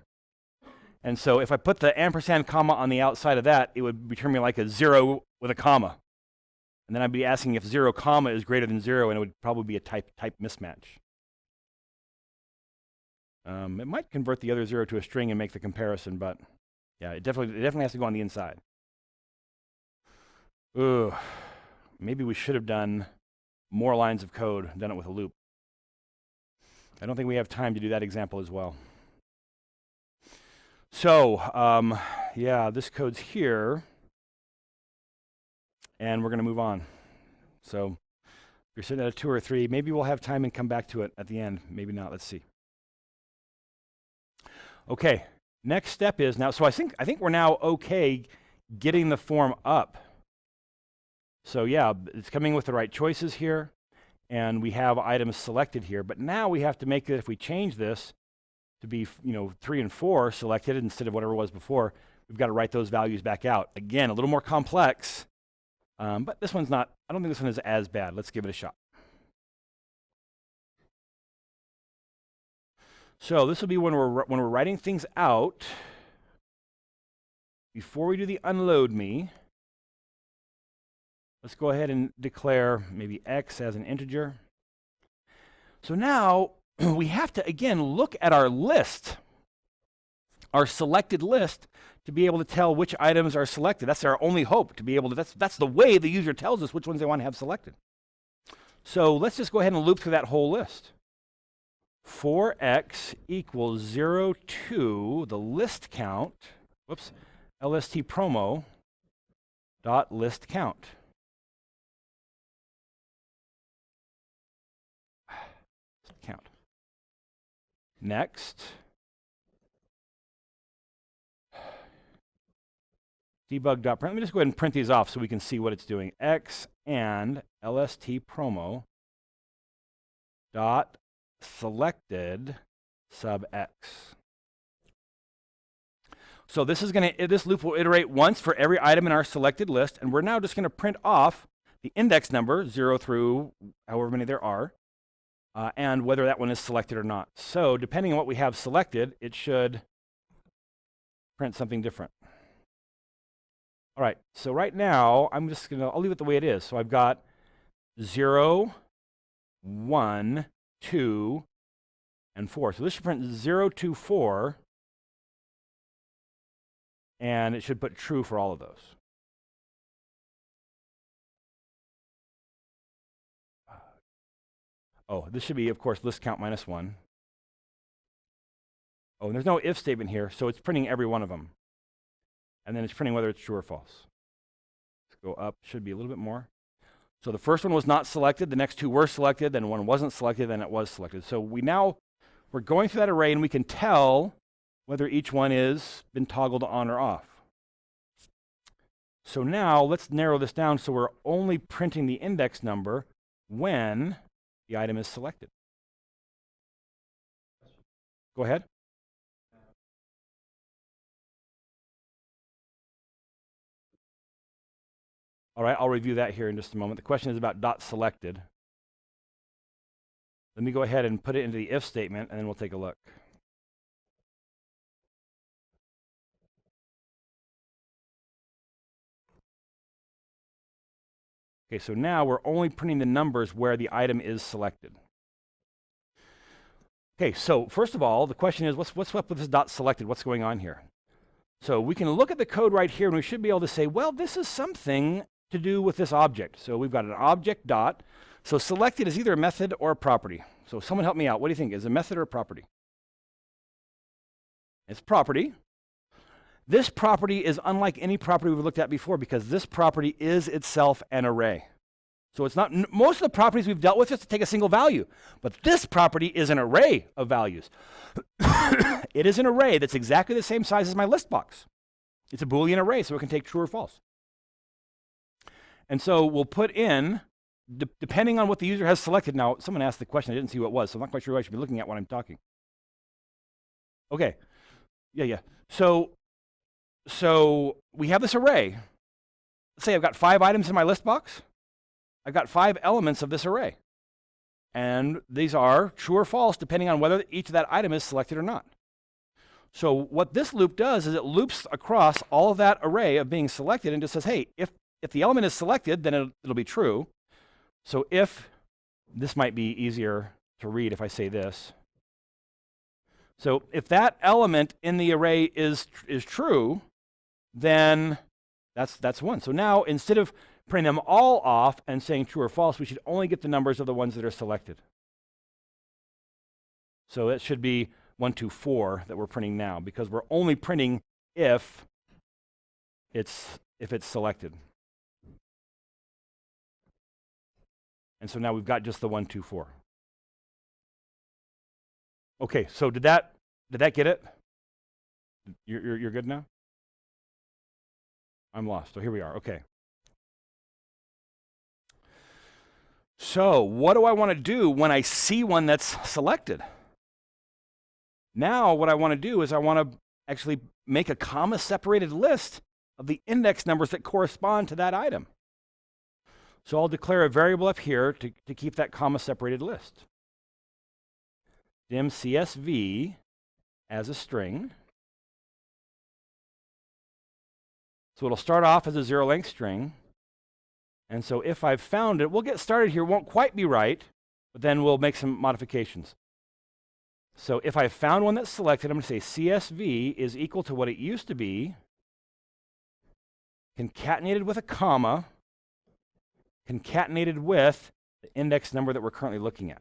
And so if I put the ampersand comma on the outside of that, it would return me like a 0 with a comma. And then I'd be asking if 0 comma is greater than 0, and it would probably be a type mismatch. It might convert the other 0 to a string and make the comparison, but yeah, it definitely has to go on the inside. Ugh. Maybe we should have done more lines of code, done it with a loop. I don't think we have time to do that example as well. So, yeah, this code's here, and we're going to move on. So, if you're sitting at a 2 or 3, maybe we'll have time and come back to it at the end. Maybe not. Let's see. Okay, next step is now, so I think we're now okay getting the form up. So yeah, it's coming with the right choices here, and we have items selected here. But now we have to make it, if we change this to be 3 and 4 selected instead of whatever it was before, we've got to write those values back out. Again, a little more complex, but this one's not, I don't think this one is as bad. Let's give it a shot. So this will be when we're writing things out. Before we do the unload me, let's go ahead and declare maybe x as an integer. So now we have to, again, look at our list, our selected list, to be able to tell which items are selected. That's our only hope, to be able to, that's the way the user tells us which ones they want to have selected. So let's just go ahead and loop through that whole list. For x equals 0 to the list count, whoops, lst promo dot list count. Count. Next, debug.print. Let me just go ahead and print these off so we can see what it's doing. X and lst promo dot selected sub x. So this loop will iterate once for every item in our selected list, and we're now just going to print off the index number 0 through however many there are, and whether that one is selected or not. So depending on what we have selected, it should print something different. All right, so right now I'll leave it the way it is. So I've got 0, 1, 2, and 4. So this should print 0 to 4, and it should put true for all of those. Oh, this should be, of course, list count minus 1. Oh, and there's no if statement here, so it's printing every one of them. And then it's printing whether it's true or false. Let's go up, should be a little bit more. So the first one was not selected, the next two were selected, then one wasn't selected, then it was selected. So we're going through that array, and we can tell whether each one is been toggled on or off. So now let's narrow this down so we're only printing the index number when the item is selected. Go ahead. All right, I'll review that here in just a moment. The question is about dot selected. Let me go ahead and put it into the if statement, and then we'll take a look. Okay, so now we're only printing the numbers where the item is selected. Okay, so first of all, the question is, what's up with this dot selected? What's going on here? So we can look at the code right here, and we should be able to say, well, this is something to do with this object. So we've got an object dot. So selected is either a method or a property. So someone help me out. What do you think? Is it a method or a property? It's property. This property is unlike any property we've looked at before because this property is itself an array. So it's not, most of the properties we've dealt with just to take a single value, but this property is an array of values. It is an array that's exactly the same size as my list box. It's a Boolean array, so it can take true or false. And so we'll put in, depending on what the user has selected. Now, someone asked the question, I didn't see what it was, so I'm not quite sure what I should be looking at when I'm talking. Okay, yeah. So we have this array. Let's say I've got 5 items in my list box. I've got 5 elements of this array. And these are true or false depending on whether each of that item is selected or not. So what this loop does is it loops across all of that array of being selected and just says, hey, if the element is selected, then it'll be true. So if, this might be easier to read if I say this. So if that element in the array is true, then that's 1. So now instead of printing them all off and saying true or false, we should only get the numbers of the ones that are selected. So it should be 1, 2, 4 that we're printing now because we're only printing if it's selected. And so now we've got just the 1, 2, 4. Okay, so did that get it? You're good now? I'm lost. So here we are. Okay. So what do I want to do when I see one that's selected? Now what I want to do is I want to actually make a comma-separated list of the index numbers that correspond to that item. So I'll declare a variable up here to keep that comma-separated list. Dim CSV as a string. So it'll start off as a zero-length string. And so if I've found it, we'll get started here. It won't quite be right, but then we'll make some modifications. So if I've found one that's selected, I'm going to say CSV is equal to what it used to be, concatenated with a comma, concatenated with the index number that we're currently looking at.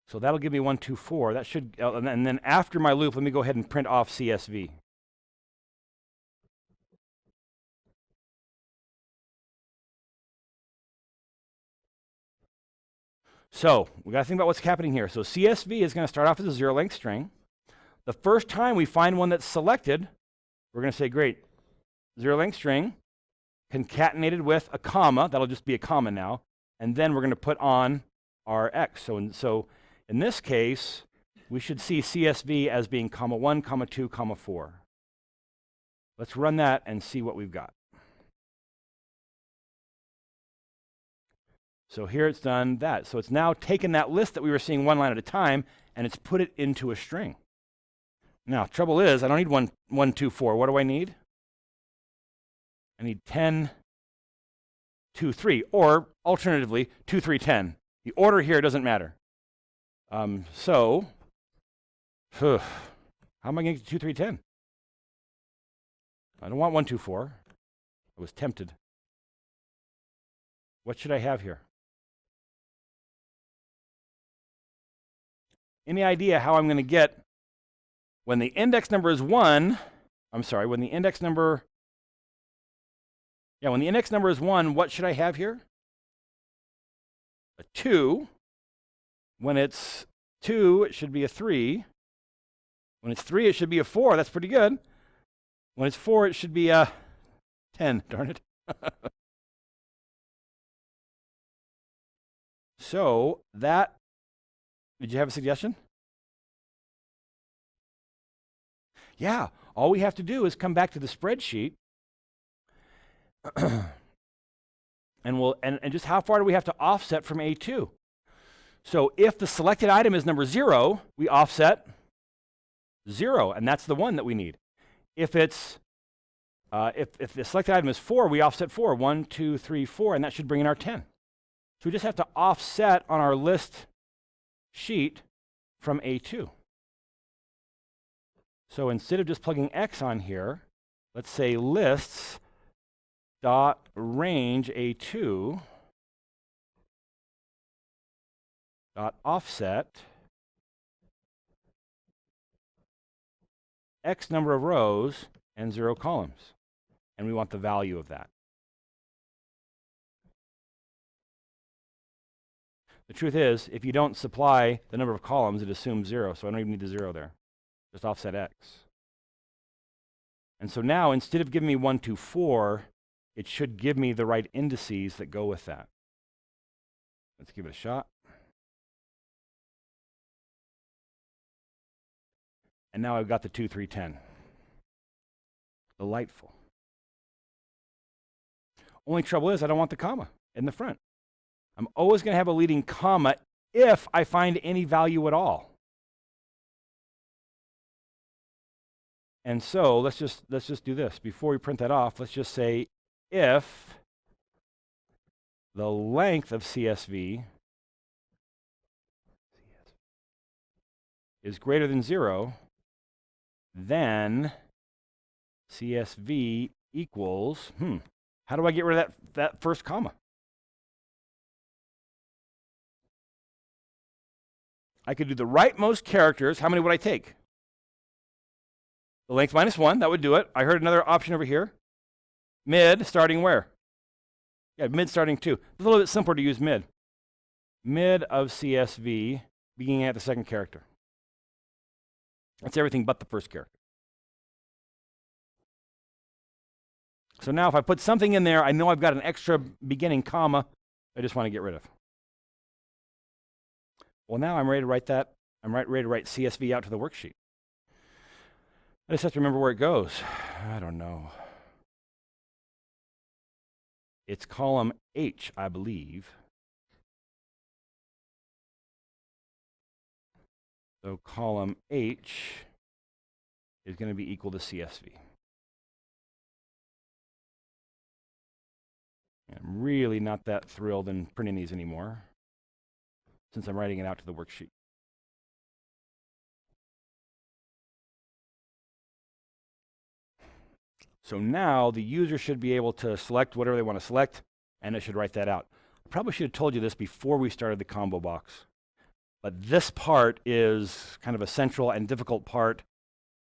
So that'll give me 124. That should, and then after my loop, let me go ahead and print off CSV. So we got to think about what's happening here. So CSV is going to start off as a zero-length string. The first time we find one that's selected, we're going to say, great, zero-length string, concatenated with a comma. That'll just be a comma now. And then we're going to put on our X. So in this case, we should see CSV as being comma 1, comma 2, comma 4. Let's run that and see what we've got. So here it's done that. So it's now taken that list that we were seeing one line at a time, and it's put it into a string. Now, trouble is, I don't need 1, 1, 2, 4. What do I need? I need 10, 2, 3, or alternatively, 2, 3, 10. The order here doesn't matter. How am I going to get to 2, 3, 10? I don't want 1, 2, 4. I was tempted. What should I have here? Any idea how I'm going to get, when the index number is 1, when the index number is 1, what should I have here? A 2. When it's 2, it should be a 3. When it's 3, it should be a 4. That's pretty good. When it's 4, it should be a 10. Darn it. So that, did you have a suggestion? Yeah, all we have to do is come back to the spreadsheet and just how far do we have to offset from A2? So if the selected item is number 0, we offset 0, and that's the one that we need. If it's if the selected item is 4, we offset 4. 1, 2, 3, 4, and that should bring in our 10. So we just have to offset on our list sheet from A2. So instead of just plugging X on here, let's say lists dot range A2 dot offset X number of rows and 0 columns. And we want the value of that. The truth is, if you don't supply the number of columns, it assumes 0, so I don't even need the 0 there. Just offset X. And so now, instead of giving me 1, 2, 4, it should give me the right indices that go with that. Let's give it a shot. And now I've got the 2, 3, 10. Delightful. Only trouble is I don't want the comma in the front. I'm always going to have a leading comma if I find any value at all. And so let's just do this. Before we print that off, let's just say if the length of CSV is greater than 0, then CSV equals, how do I get rid of that first comma? I could do the rightmost characters. How many would I take? The length minus 1, that would do it. I heard another option over here. Mid, starting where? Yeah, mid starting 2. It's a little bit simpler to use mid. Mid of CSV, beginning at the second character. That's everything but the first character. So now if I put something in there, I know I've got an extra beginning comma I just want to get rid of. Well, now I'm ready to write that. I'm ready to write CSV out to the worksheet. I just have to remember where it goes. I don't know. It's column H, I believe. So column H is going to be equal to CSV. And I'm really not that thrilled in printing these anymore, since I'm writing it out to the worksheet. So now the user should be able to select whatever they want to select, and it should write that out. I probably should have told you this before we started the combo box. But this part is kind of a central and difficult part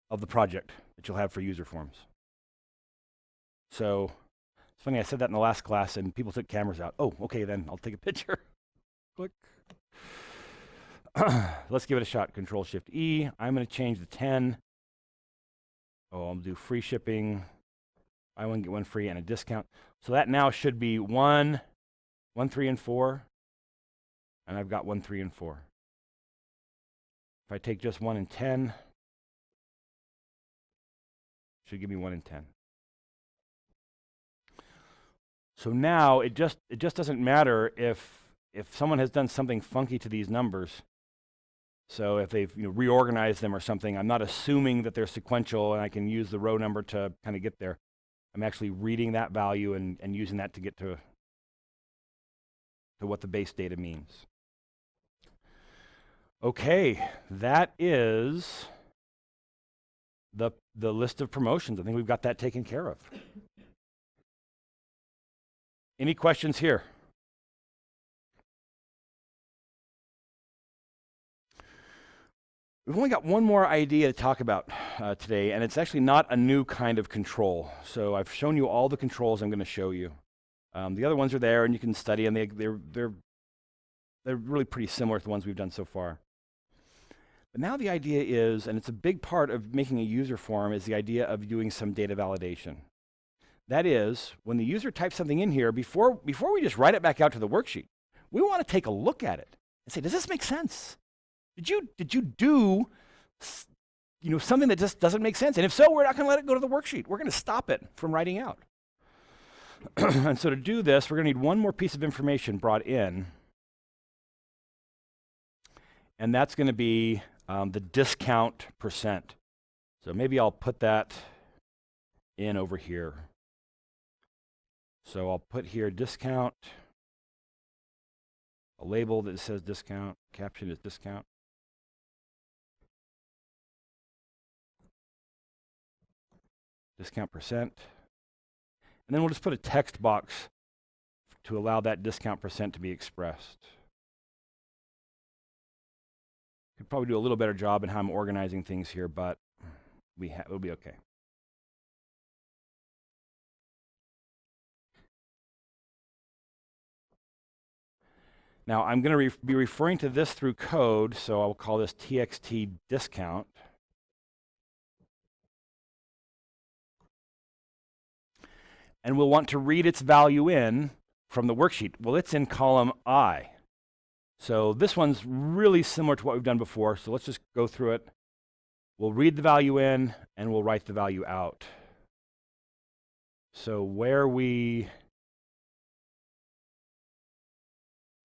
of the project that you'll have for user forms. So it's funny, I said that in the last class and people took cameras out. Oh, okay, then I'll take a picture. Click. Let's give it a shot. Control-Shift-E. I'm going to change the 10. Oh, I'll do free shipping. Buy one, get one free, and a discount. So that now should be 1, 1, 3, and 4. And I've got 1, 3, and 4. If I take just 1 and 10, should give me 1 and 10. So now it just doesn't matter if someone has done something funky to these numbers. So if they've reorganized them or something, I'm not assuming that they're sequential and I can use the row number to kind of get there. I'm actually reading that value and using that to get to what the base data means. Okay, that is the list of promotions. I think we've got that taken care of. Any questions here? We've only got one more idea to talk about today, and it's actually not a new kind of control. So I've shown you all the controls I'm going to show you. The other ones are there, and you can study them. They're really pretty similar to the ones we've done so far. But now the idea is, and it's a big part of making a user form, is the idea of doing some data validation. That is, when the user types something in here, before we just write it back out to the worksheet, we want to take a look at it and say, does this make sense? Did you do something that just doesn't make sense? And if so, we're not going to let it go to the worksheet. We're going to stop it from writing out. And so to do this, we're going to need one more piece of information brought in. And that's going to be the discount percent. So maybe I'll put that in over here. So I'll put here discount, a label that says discount, caption is discount. Discount percent. And then we'll just put a text box to allow that discount percent to be expressed. Could probably do a little better job in how I'm organizing things here, but it'll be okay. Now I'm going to be referring to this through code, so I'll call this txt discount. And we'll want to read its value in from the worksheet. Well, it's in column I. So this one's really similar to what we've done before, so let's just go through it. We'll read the value in, and we'll write the value out. So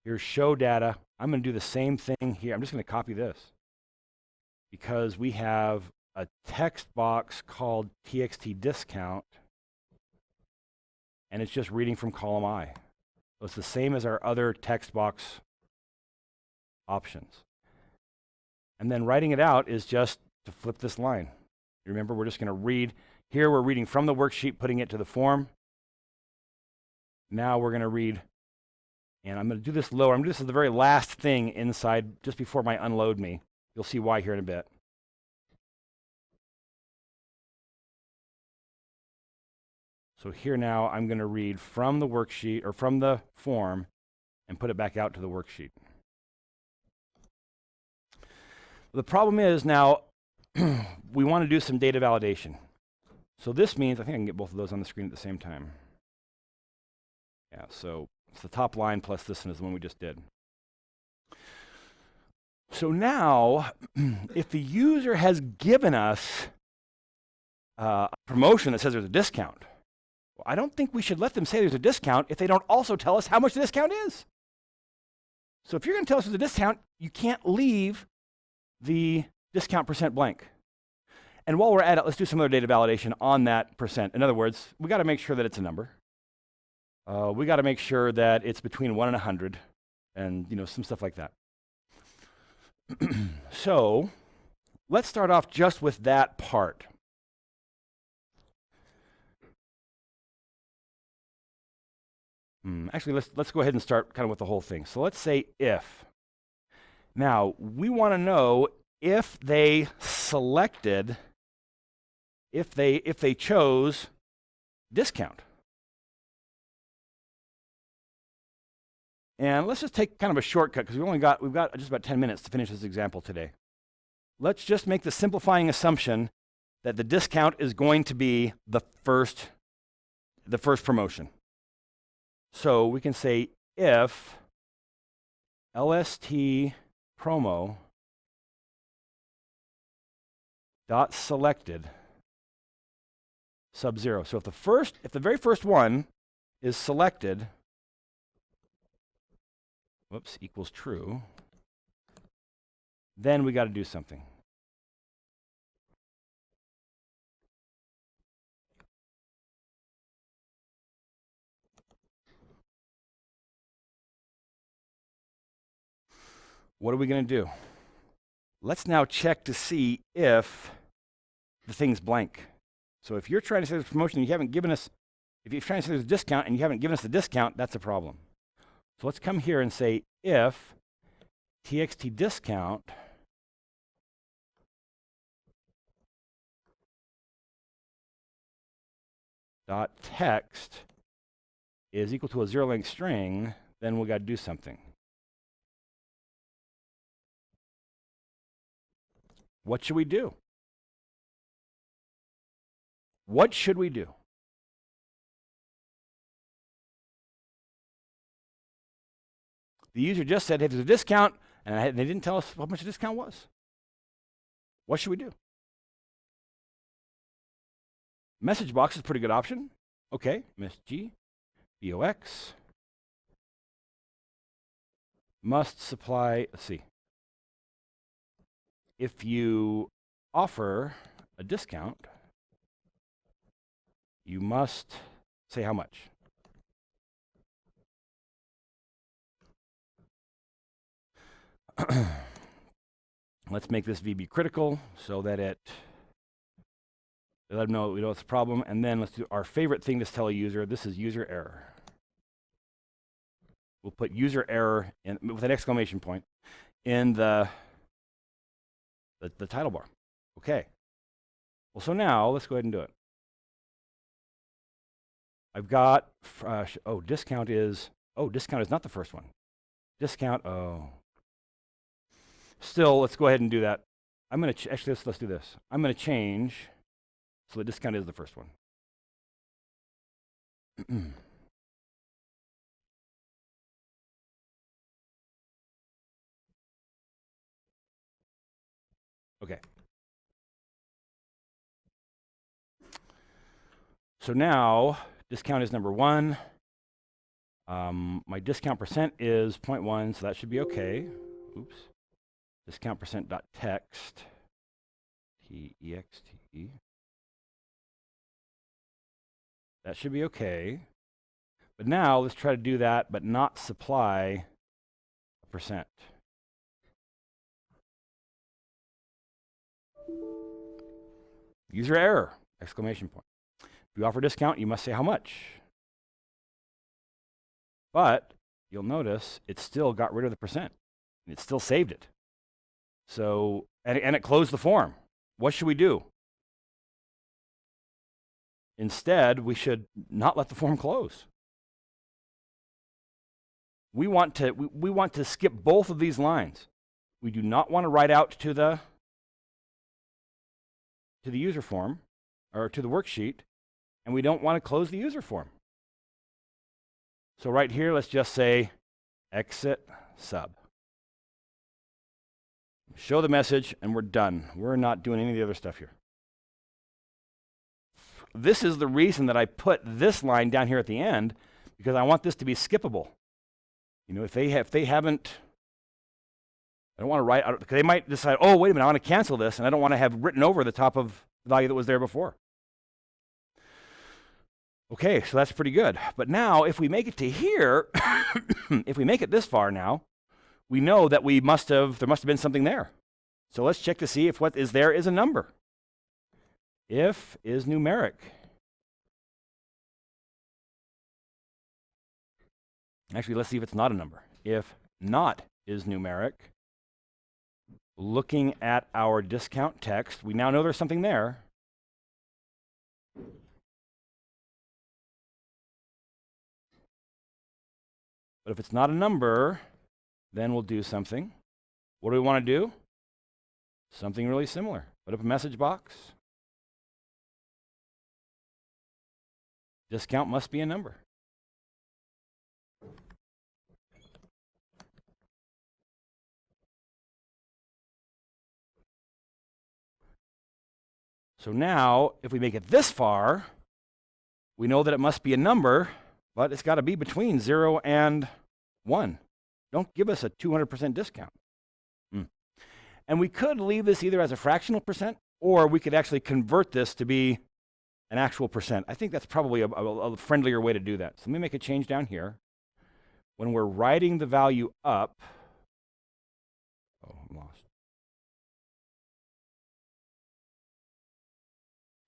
here's show data. I'm going to do the same thing here. I'm just going to copy this because we have a text box called txt discount, and it's just reading from column I. So it's the same as our other text box options. And then writing it out is just to flip this line. Remember, we're just going to read. Here we're reading from the worksheet, putting it to the form. Now we're going to read, and I'm going to do this lower. I'm going to do this as the very last thing inside, just before my unload me. You'll see why here in a bit. So here now, I'm going to read from the worksheet, or from the form, and put it back out to the worksheet. The problem is now, we want to do some data validation. So this means, I think I can get both of those on the screen at the same time. Yeah, so it's the top line plus this one is the one we just did. So now, if the user has given us a promotion that says there's a discount, well, I don't think we should let them say there's a discount if they don't also tell us how much the discount is. So if you're going to tell us there's a discount, you can't leave the discount percent blank. And while we're at it, let's do some other data validation on that percent. In other words, we got to make sure that it's a number. We got to make sure that it's between 1 and 100, and some stuff like that. So let's start off just with that part. Actually, let's go ahead and start kind of with the whole thing. So let's say if. Now, we want to know if they selected, if they chose discount. And let's just take kind of a shortcut because we've got just about 10 minutes to finish this example today. Let's just make the simplifying assumption that the discount is going to be the first promotion. So we can say if LST promo dot selected sub 0. So if the very first one is selected, equals true, then we got to do something. What are we going to do? Let's now check to see if the thing's blank. So if you're trying to say there's promotion and you haven't given us, if you're trying to say there's a discount and you haven't given us the discount, that's a problem. So let's come here and say if txt discount dot text is equal to a 0-length string, then we got to do something. What should we do? What should we do? The user just said, hey, there's a discount, and they didn't tell us how much the discount was. What should we do? Message box is a pretty good option. Okay, MSG, BOX, must supply, let's see. If you offer a discount, you must say how much. Let's make this VB critical so that let them know we know it's a problem. And then let's do our favorite thing to tell a user. This is user error. We'll put user error with an exclamation point in the title bar. Okay. Well, so now let's go ahead and do it. I've got, discount is not the first one. Discount, Still, let's go ahead and do that. I'm going to, actually, let's do this. I'm going to change so the discount is the first one. Okay. So now, discount is number 1. My discount percent is 0.1, so that should be okay. Oops. Discount percent dot text, T-E-X-T-E. That should be okay. But now let's try to do that, but not supply a percent. User error, exclamation point. If you offer a discount, you must say how much. But you'll notice it still got rid of the percent. It still saved it. So, and it closed the form. What should we do? Instead, we should not let the form close. We want to skip both of these lines. We do not want to write out to the user form, or to the worksheet, and we don't want to close the user form. So right here, let's just say exit sub. Show the message, and we're done. We're not doing any of the other stuff here. This is the reason that I put this line down here at the end, because I want this to be skippable. You know, if they haven't, I don't want to write, because they might decide, oh, wait a minute, I want to cancel this, and I don't want to have written over the top of the value that was there before. Okay, so that's pretty good. But now, if we make it to here, if we make it this far now, we know that there must have been something there. So let's check to see if what is there is a number. If is numeric. Actually, let's see if it's not a number. If not is numeric, looking at our discount text, we now know there's something there. But if it's not a number, then we'll do something. What do we want to do? Something really similar. Put up a message box. Discount must be a number. So now, if we make it this far, we know that it must be a number, but it's got to be between 0 and 1. Don't give us a 200% discount. And we could leave this either as a fractional percent, or we could actually convert this to be an actual percent. I think that's probably a friendlier way to do that. So let me make a change down here. When we're writing the value up, oh, I'm lost.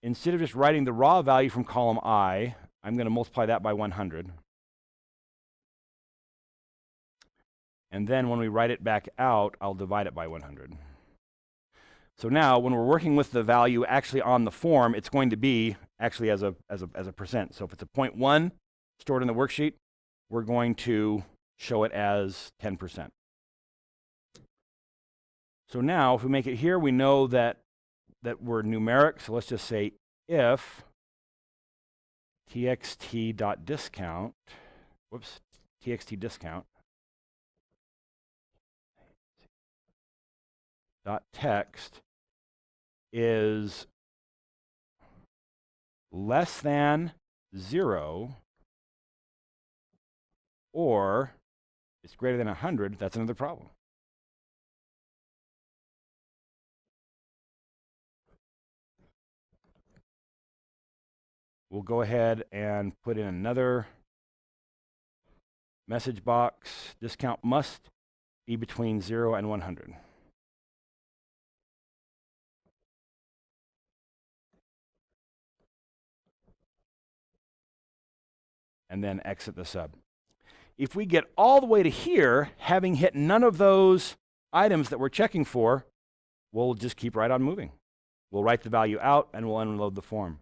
Instead of just writing the raw value from column I, I'm going to multiply that by 100. And then when we write it back out, I'll divide it by 100. So now, when we're working with the value actually on the form, it's going to be actually as a percent. So if it's a 0.1 stored in the worksheet, we're going to show it as 10%. So now, if we make it here, we know that we're numeric. So let's just say if txt.discount, txt discount dot text is less than 0 or it's greater than 100, that's another problem. We'll go ahead and put in another message box. Discount must be between 0 and 100. And then exit the sub. If we get all the way to here, having hit none of those items that we're checking for, we'll just keep right on moving. We'll write the value out and we'll unload the form.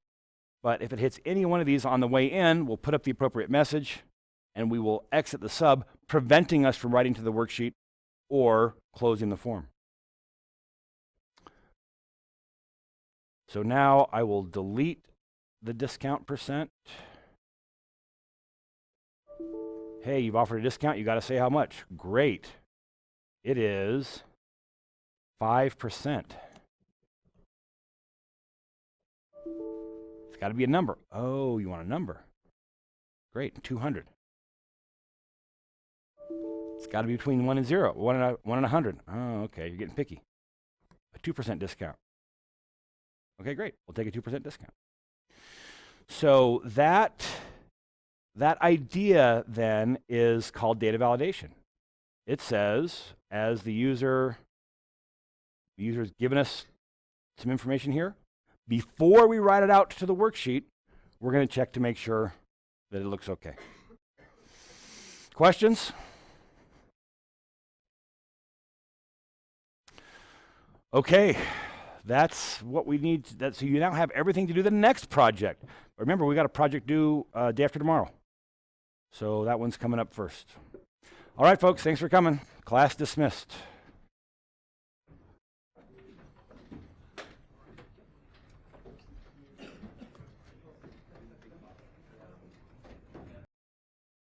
But if it hits any one of these on the way in, we'll put up the appropriate message and we will exit the sub, preventing us from writing to the worksheet or closing the form. So now I will delete the discount percent. Hey, you've offered a discount, you got to say how much. Great. It is 5%. It's got to be a number. Oh, you want a number. Great, 200. It's got to be between 1 and 0, 1 and 100. Oh, okay, you're getting picky. A 2% discount. Okay, great. We'll take a 2% discount. So that idea then is called data validation. It says, as the user's given us some information here, before we write it out to the worksheet, we're going to check to make sure that it looks okay. Questions? Okay, that's what we need. So you now have everything to do the next project. Remember, we got a project due day after tomorrow. So that one's coming up first. All right, folks, thanks for coming. Class dismissed.